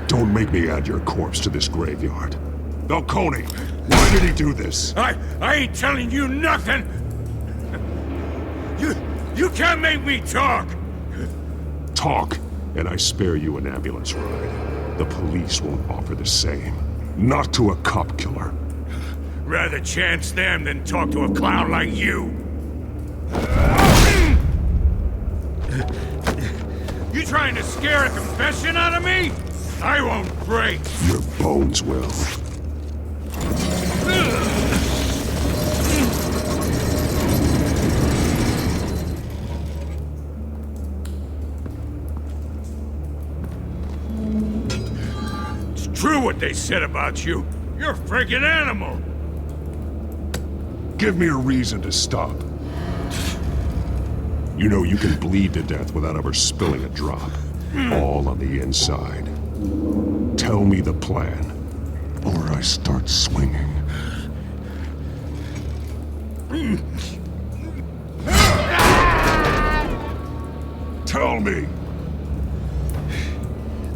Don't make me add your corpse to this graveyard. Falcone, why did he do this? I ain't telling you nothing! You can't make me talk! Talk, and I spare you an ambulance ride. The police won't offer the same. Not to a cop killer. Rather chance them than talk to a clown like you. You trying to scare a confession out of me? I won't break. Your bones will. It's true what they said about you. You're a freaking animal. Give me a reason to stop. You know you can bleed to death without ever spilling a drop. All on the inside. Tell me the plan, or I start swinging. Tell me!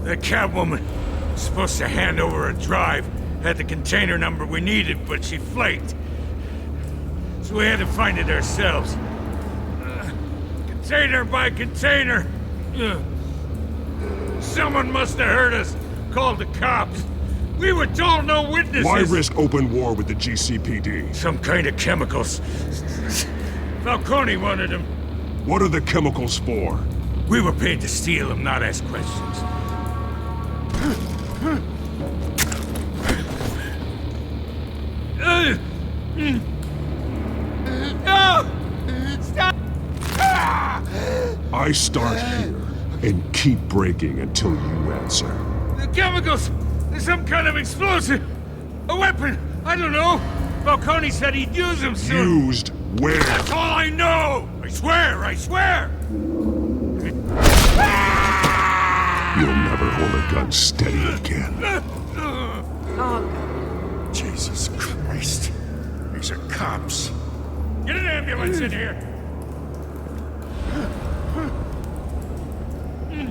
The Catwoman was supposed to hand over a drive. Had the container number we needed, but she flaked. So we had to find it ourselves. Container by container. Someone must have heard us. Called the cops. We were told no witnesses. Why risk open war with the GCPD? Some kind of chemicals. Falcone wanted them. What are the chemicals for? We were paid to steal them, not ask questions. Stop! I start here and keep breaking until you answer. The chemicals! There's some kind of explosive! A weapon! I don't know! Falcone said he'd use them soon! Used where? That's all I know! I swear! I swear! You'll never hold a gun steady again. Jesus Christ. These are cops. Get an ambulance in here!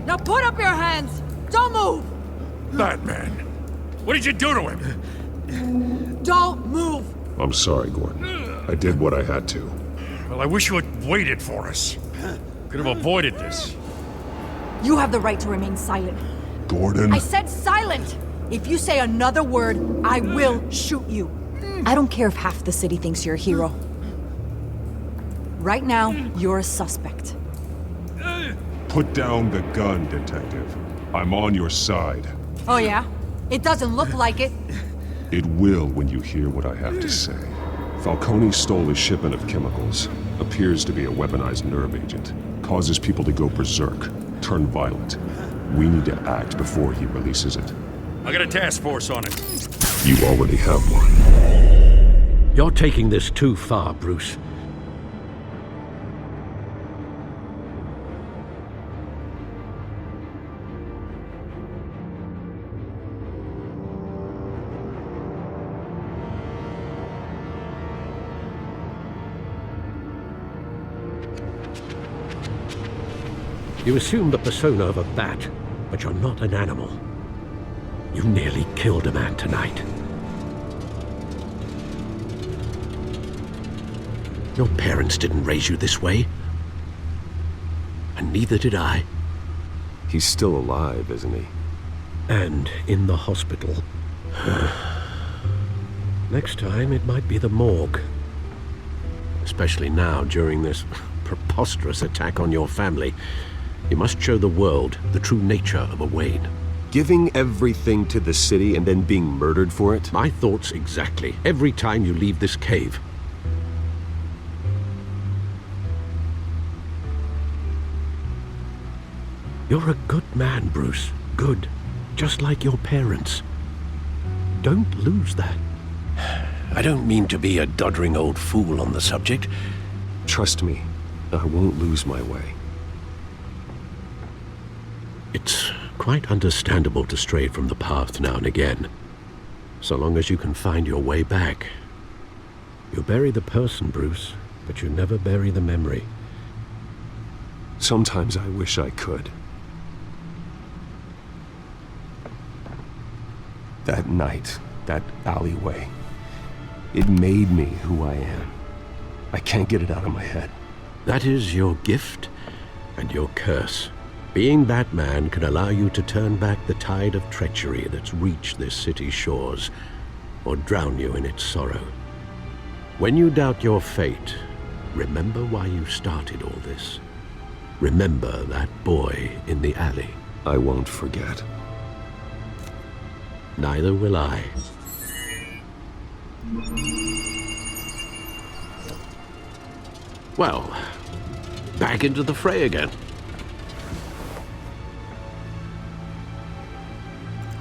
Now put up your hands! Don't move! Batman, what did you do to him? Don't move! I'm sorry, Gordon. I did what I had to. Well, I wish you had waited for us. Could have avoided this. You have the right to remain silent. Gordon? I said silent! If you say another word, I will shoot you. I don't care if half the city thinks you're a hero. Right now, you're a suspect. Put down the gun, detective. I'm on your side. Oh yeah? It doesn't look like it. It will when you hear what I have to say. Falcone stole a shipment of chemicals. Appears to be a weaponized nerve agent. Causes people to go berserk, turn violent. We need to act before he releases it. I got a task force on it. You already have one. You're taking this too far, Bruce. You assume the persona of a bat, but you're not an animal. You nearly killed a man tonight. Your parents didn't raise you this way. And neither did I. He's still alive, isn't he? And in the hospital. Next time, it might be the morgue. Especially now, during this preposterous attack on your family. You must show the world the true nature of a Wayne. Giving everything to the city and then being murdered for it? My thoughts exactly. Every time you leave this cave. You're a good man, Bruce. Good. Just like your parents. Don't lose that. I don't mean to be a doddering old fool on the subject. Trust me, I won't lose my way. It's quite understandable to stray from the path now and again, so long as you can find your way back. You bury the person, Bruce, but you never bury the memory. Sometimes I wish I could. That night, that alleyway. It made me who I am. I can't get it out of my head. That is your gift and your curse. Being Batman can allow you to turn back the tide of treachery that's reached this city's shores, or drown you in its sorrow. When you doubt your fate, remember why you started all this. Remember that boy in the alley. I won't forget. Neither will I. Well, back into the fray again.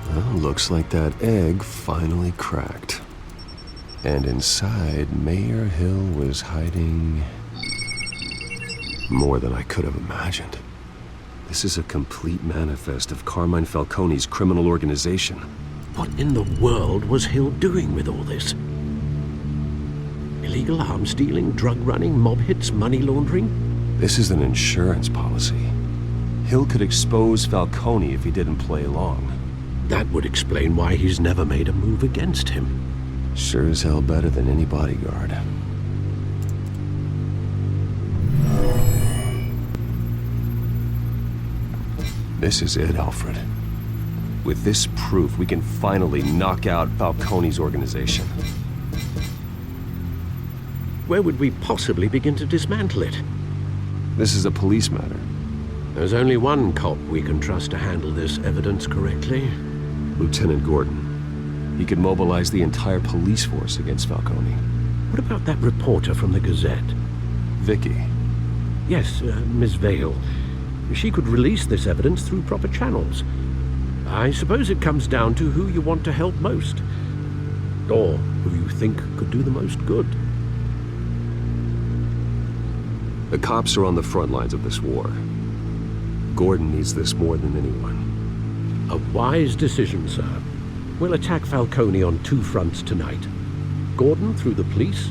Well, looks like that egg finally cracked. And inside, Mayor Hill was hiding more than I could have imagined. This is a complete manifest of Carmine Falcone's criminal organization. What in the world was Hill doing with all this? Illegal arms dealing, drug running, mob hits, money laundering? This is an insurance policy. Hill could expose Falcone if he didn't play along. That would explain why he's never made a move against him. Sure as hell better than any bodyguard. This is it, Alfred. With this proof, we can finally knock out Falcone's organization. Where would we possibly begin to dismantle it? This is a police matter. There's only one cop we can trust to handle this evidence correctly. Lieutenant Gordon. He could mobilize the entire police force against Falcone. What about that reporter from the Gazette? Vicky. Yes, Miss Vale. She could release this evidence through proper channels. I suppose it comes down to who you want to help most. Or who you think could do the most good. The cops are on the front lines of this war. Gordon needs this more than anyone. A wise decision, sir. We'll attack Falcone on two fronts tonight. Gordon through the police,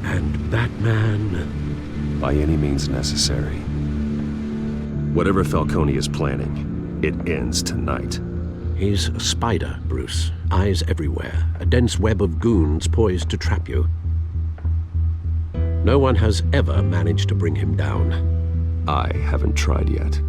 and Batman... by any means necessary. Whatever Falcone is planning, it ends tonight. He's a spider, Bruce. Eyes everywhere. A dense web of goons poised to trap you. No one has ever managed to bring him down. I haven't tried yet.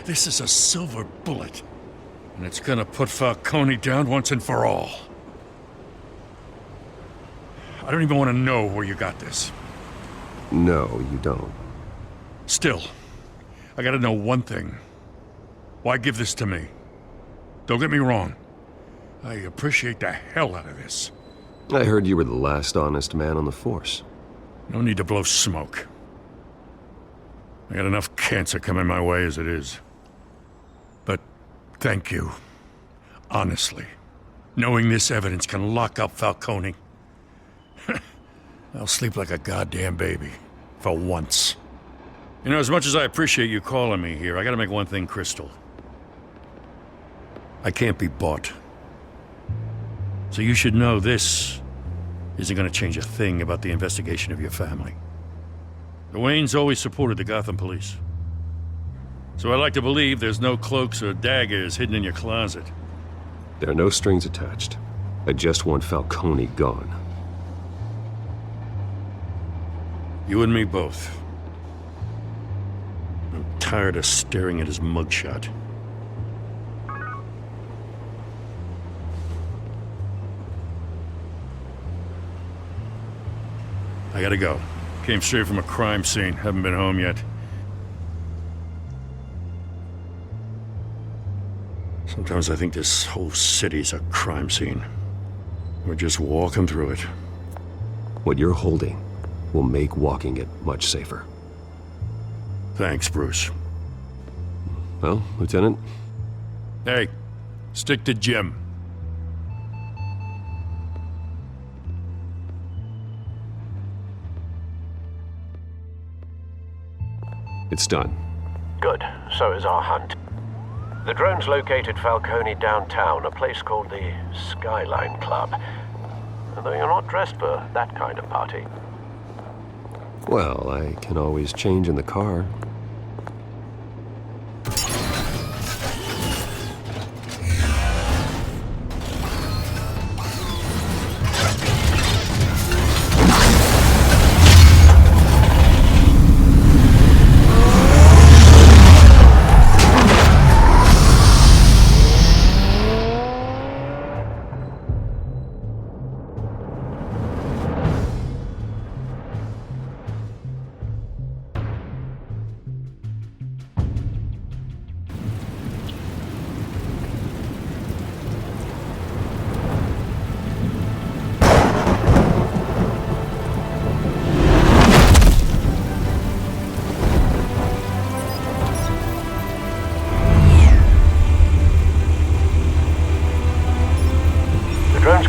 This is a silver bullet. And it's gonna put Falcone down once and for all. I don't even want to know where you got this. No, you don't. Still, I gotta know one thing. Why give this to me? Don't get me wrong. I appreciate the hell out of this. I heard you were the last honest man on the force. No need to blow smoke. I got enough cancer coming my way as it is. But thank you. Honestly. Knowing this evidence can lock up Falcone. I'll sleep like a goddamn baby. For once. You know, as much as I appreciate you calling me here, I gotta make one thing crystal. I can't be bought. So you should know this isn't gonna change a thing about the investigation of your family. The Waynes always supported the Gotham police. So I like to believe there's no cloaks or daggers hidden in your closet. There are no strings attached. I just want Falcone gone. You and me both. I'm tired of staring at his mugshot. I gotta go. Came straight from a crime scene. Haven't been home yet. Sometimes I think this whole city's a crime scene. We're just walking through it. What you're holding will make walking it much safer. Thanks, Bruce. Well, Lieutenant? Hey, stick to Jim. It's done. Good. So is our hunt. The drones located Falcone downtown, a place called the Skyline Club. Though you're not dressed for that kind of party. Well, I can always change in the car.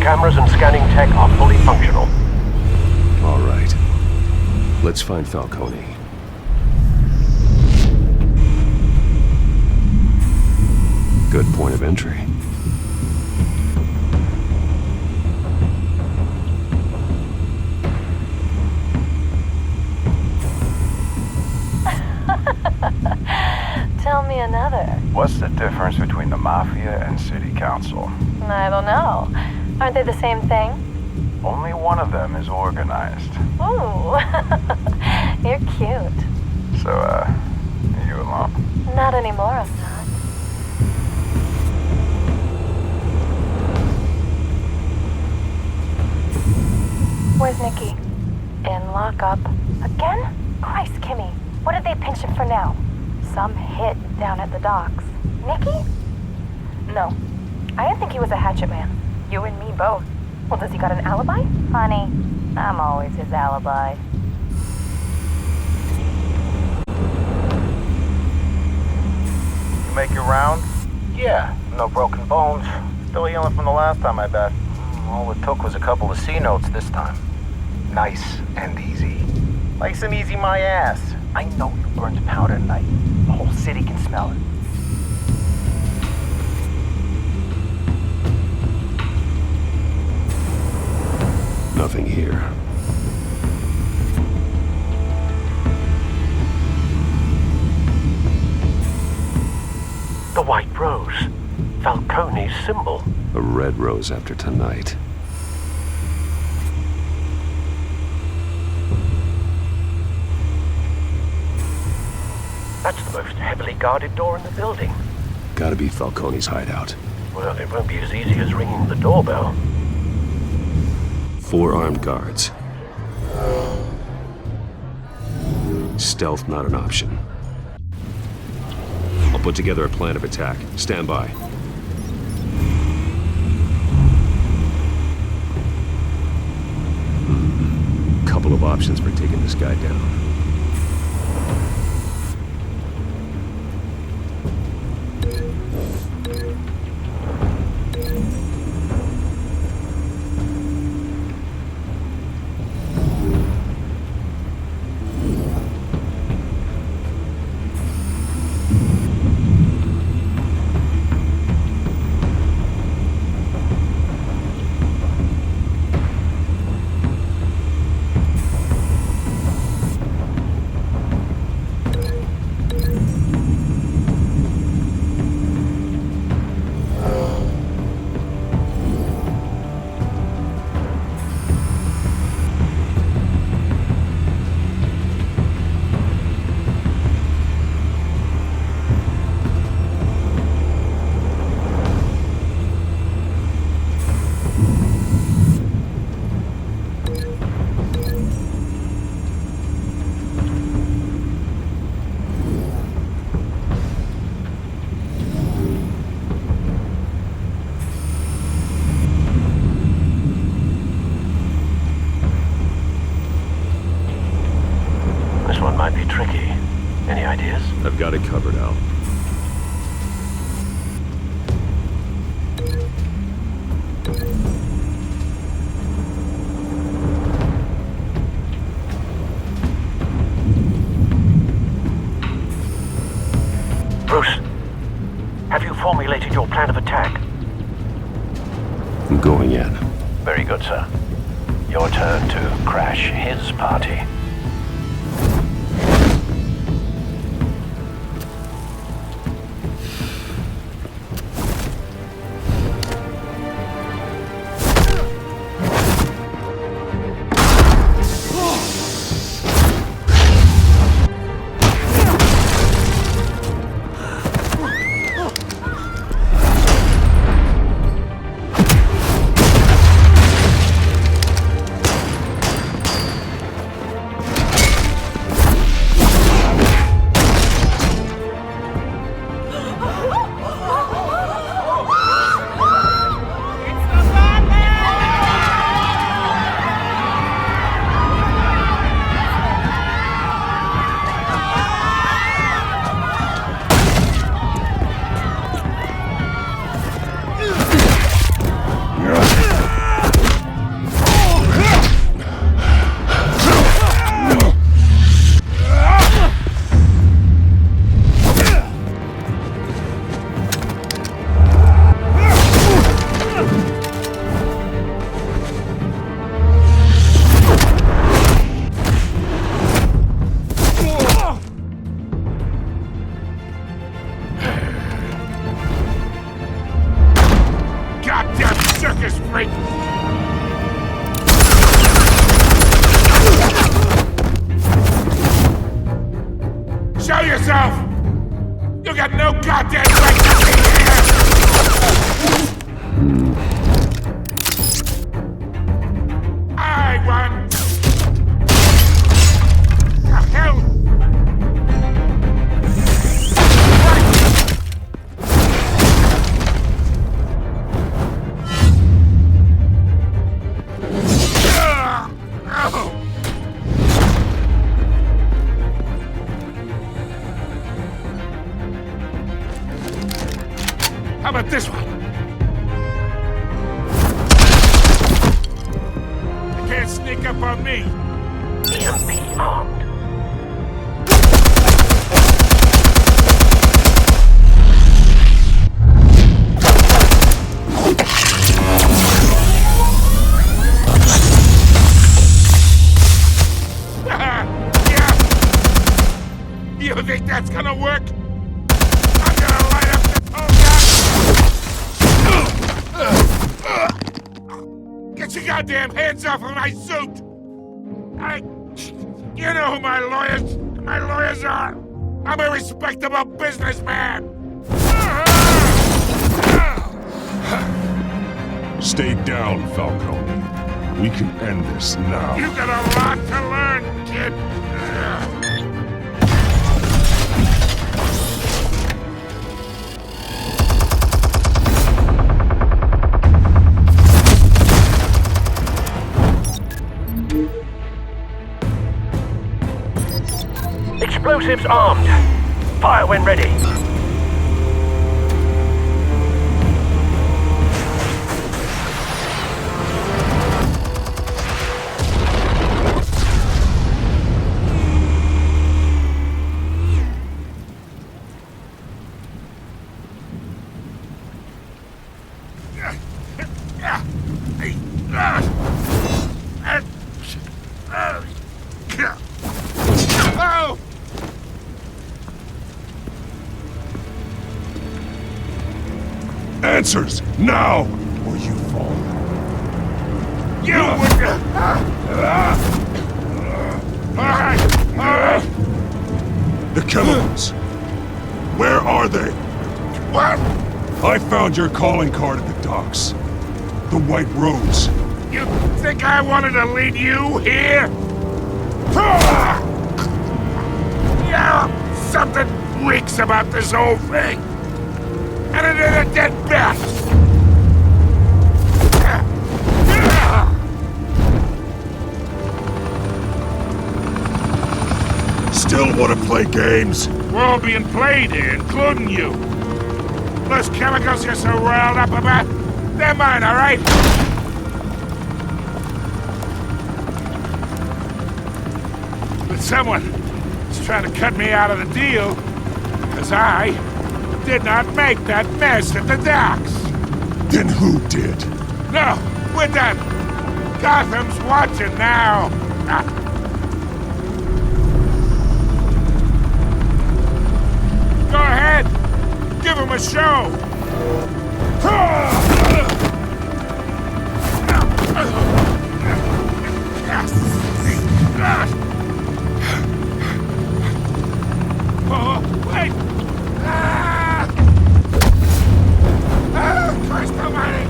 Cameras and scanning tech are fully functional. All right. Let's find Falcone. Good point of entry. Tell me another. What's the difference between the Mafia and City Council? I don't know. Aren't they the same thing? Only one of them is organized. Ooh, you're cute. So, are you alone? Not anymore, I'm not. Where's Nikki? In lockup. Again? Christ, Kimmy. What did they pinch him for now? Some hit down at the docks. Nikki? No. I didn't think he was a hatchet man. You and me both. Well, does he got an alibi? Honey, I'm always his alibi. You make your rounds? Yeah, no broken bones. Still healing from the last time, I bet. All it took was a couple of C notes this time. Nice and easy. Nice and easy my ass. I know you burned powder tonight. The whole city can smell it. Nothing here. The white rose. Falcone's symbol. A red rose after tonight. That's the most heavily guarded door in the building. Gotta be Falcone's hideout. Well, it won't be as easy as ringing the doorbell. 4 armed guards. Stealth not an option. I'll put together a plan of attack. Stand by. Couple of options for taking this guy down. Might be tricky. Any ideas? I've got it covered, Al. Very good, sir. Your turn to crash his party. Show yourself! You got no goddamn right to be here! I won! The hell? How about this one? You can't sneak up on me. EMP armed. Yeah. You think that's gonna work? I'm gonna light up this whole goddamn... Get your goddamn hands off of my suit! You know who my lawyers are! I'm a respectable businessman! Stay down, Falcone. We can end this now. You got a lot to learn, kid! Explosives armed. Fire when ready. Oh! Answers, now, or you fall. You would... Alright! The chemicals. Where are they? What? I found your calling card at the docks. The White Rose. You think I wanted to lead you here? Yeah, something reeks about this whole thing. And it is a dead bat. Still want to play games? We're all being played here, including you. Those chemicals you're so riled up about, they're mine, all right? But someone is trying to cut me out of the deal, because I did not make that mess at the docks. Then who did? No, we're done. Gotham's watching now! Go ahead! Give him a show! Oh, wait! Christ almighty!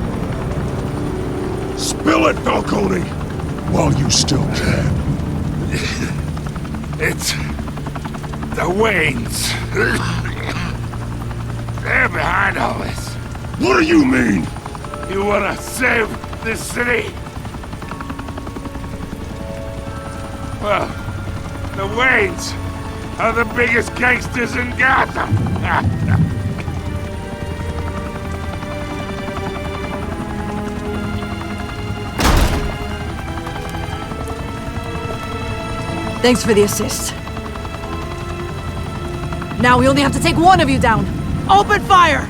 Spill it, Falcone! While you still can. It's the Waynes. They're behind all this. What do you mean? You wanna save this city? Well, the Waynes are the biggest gangsters in Gotham. Thanks for the assist. Now we only have to take one of you down. Open fire!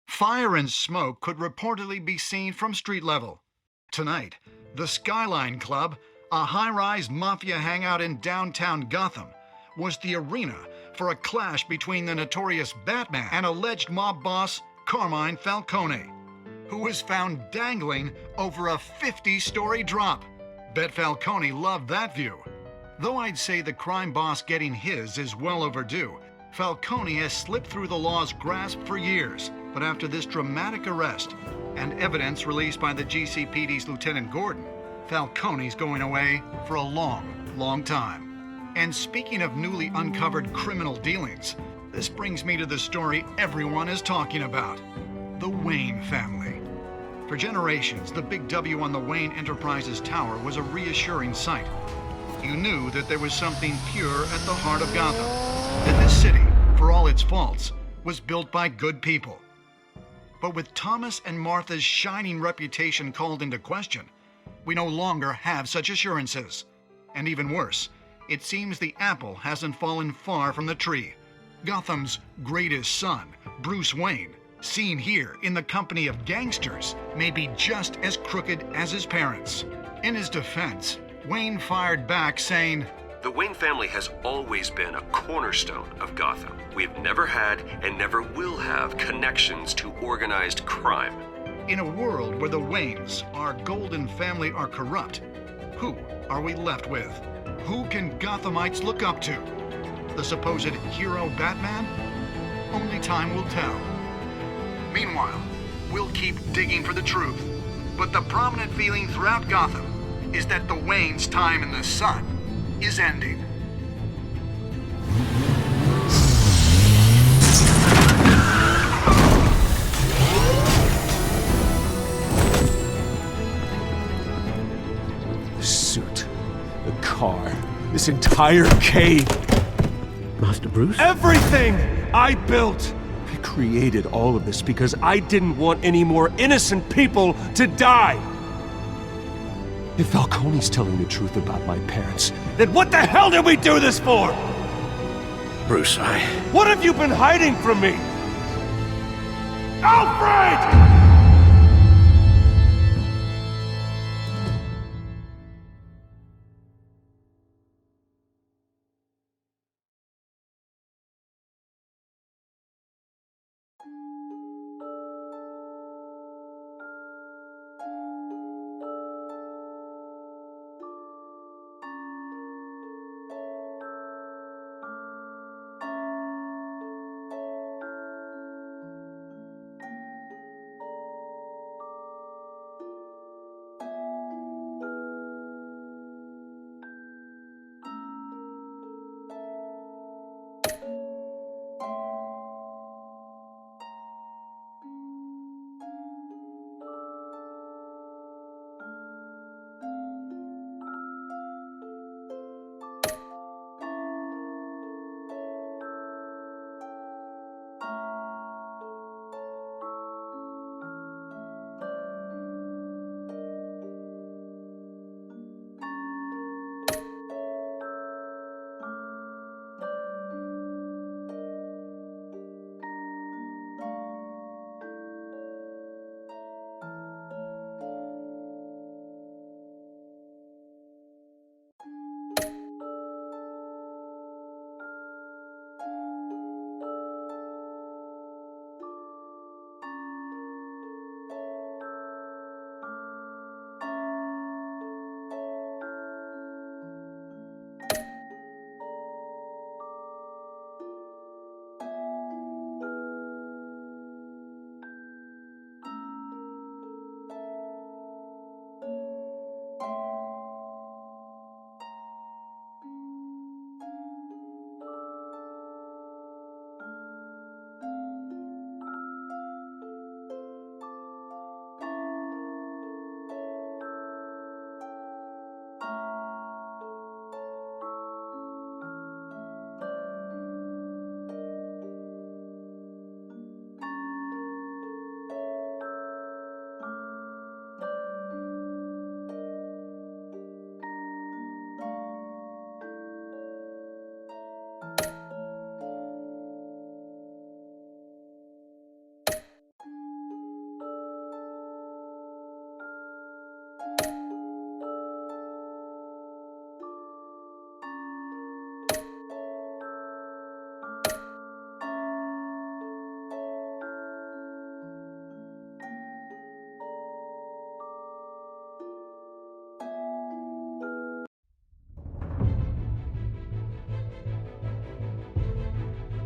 Fire and smoke could reportedly be seen from street level. Tonight, the Skyline Club, a high-rise mafia hangout in downtown Gotham, was the arena for a clash between the notorious Batman and alleged mob boss Carmine Falcone, who was found dangling over a 50-story drop. Bet Falcone loved that view. Though I'd say the crime boss getting his is well overdue, Falcone has slipped through the law's grasp for years. But after this dramatic arrest and evidence released by the GCPD's Lieutenant Gordon, Falcone's going away for a long time. And speaking of newly uncovered criminal dealings, this brings me to the story everyone is talking about: the Wayne family. For generations, the big W on the Wayne Enterprises Tower was a reassuring sight. You knew that there was something pure at the heart of Gotham, that this city, for all its faults, was built by good people. But with Thomas and Martha's shining reputation called into question, we no longer have such assurances. And even worse, it seems the apple hasn't fallen far from the tree. Gotham's greatest son, Bruce Wayne, seen here in the company of gangsters, may be just as crooked as his parents. In his defense, Wayne fired back saying, "The Wayne family has always been a cornerstone of Gotham. We've never had and never will have connections to organized crime." In a world where the Waynes, our golden family, are corrupt, who are we left with? Who can Gothamites look up to? The supposed hero Batman? Only time will tell. Meanwhile, we'll keep digging for the truth. But the prominent feeling throughout Gotham is that the Waynes' time in the sun is ending. The suit, the car, this entire cave. Master Bruce? Everything I built! I created all of this because I didn't want any more innocent people to die. If Falcone's telling the truth about my parents, then what the hell did we do this for? Bruce, What have you been hiding from me? Alfred!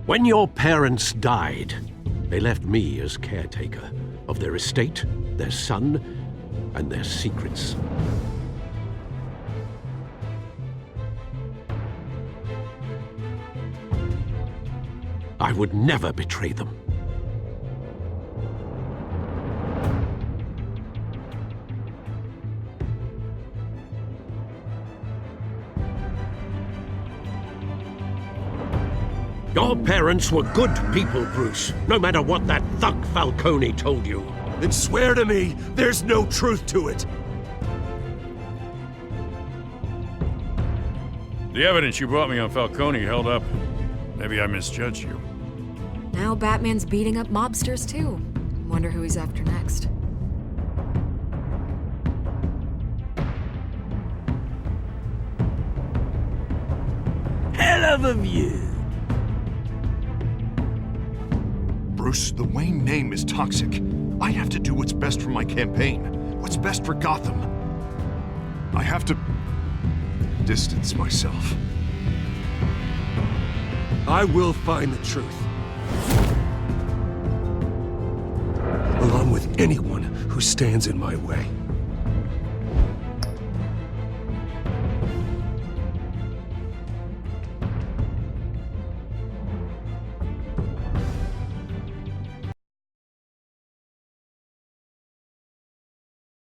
When your parents died, they left me as caretaker of their estate, their son, and their secrets. I would never betray them. Your parents were good people, Bruce, no matter what that thug Falcone told you. Then swear to me there's no truth to it. The evidence you brought me on Falcone held up. Maybe I misjudged you. Now Batman's beating up mobsters, too. Wonder who he's after next. Hell of a view. Bruce, the Wayne name is toxic. I have to do what's best for my campaign. What's best for Gotham. I have to distance myself. I will find the truth. Along with anyone who stands in my way.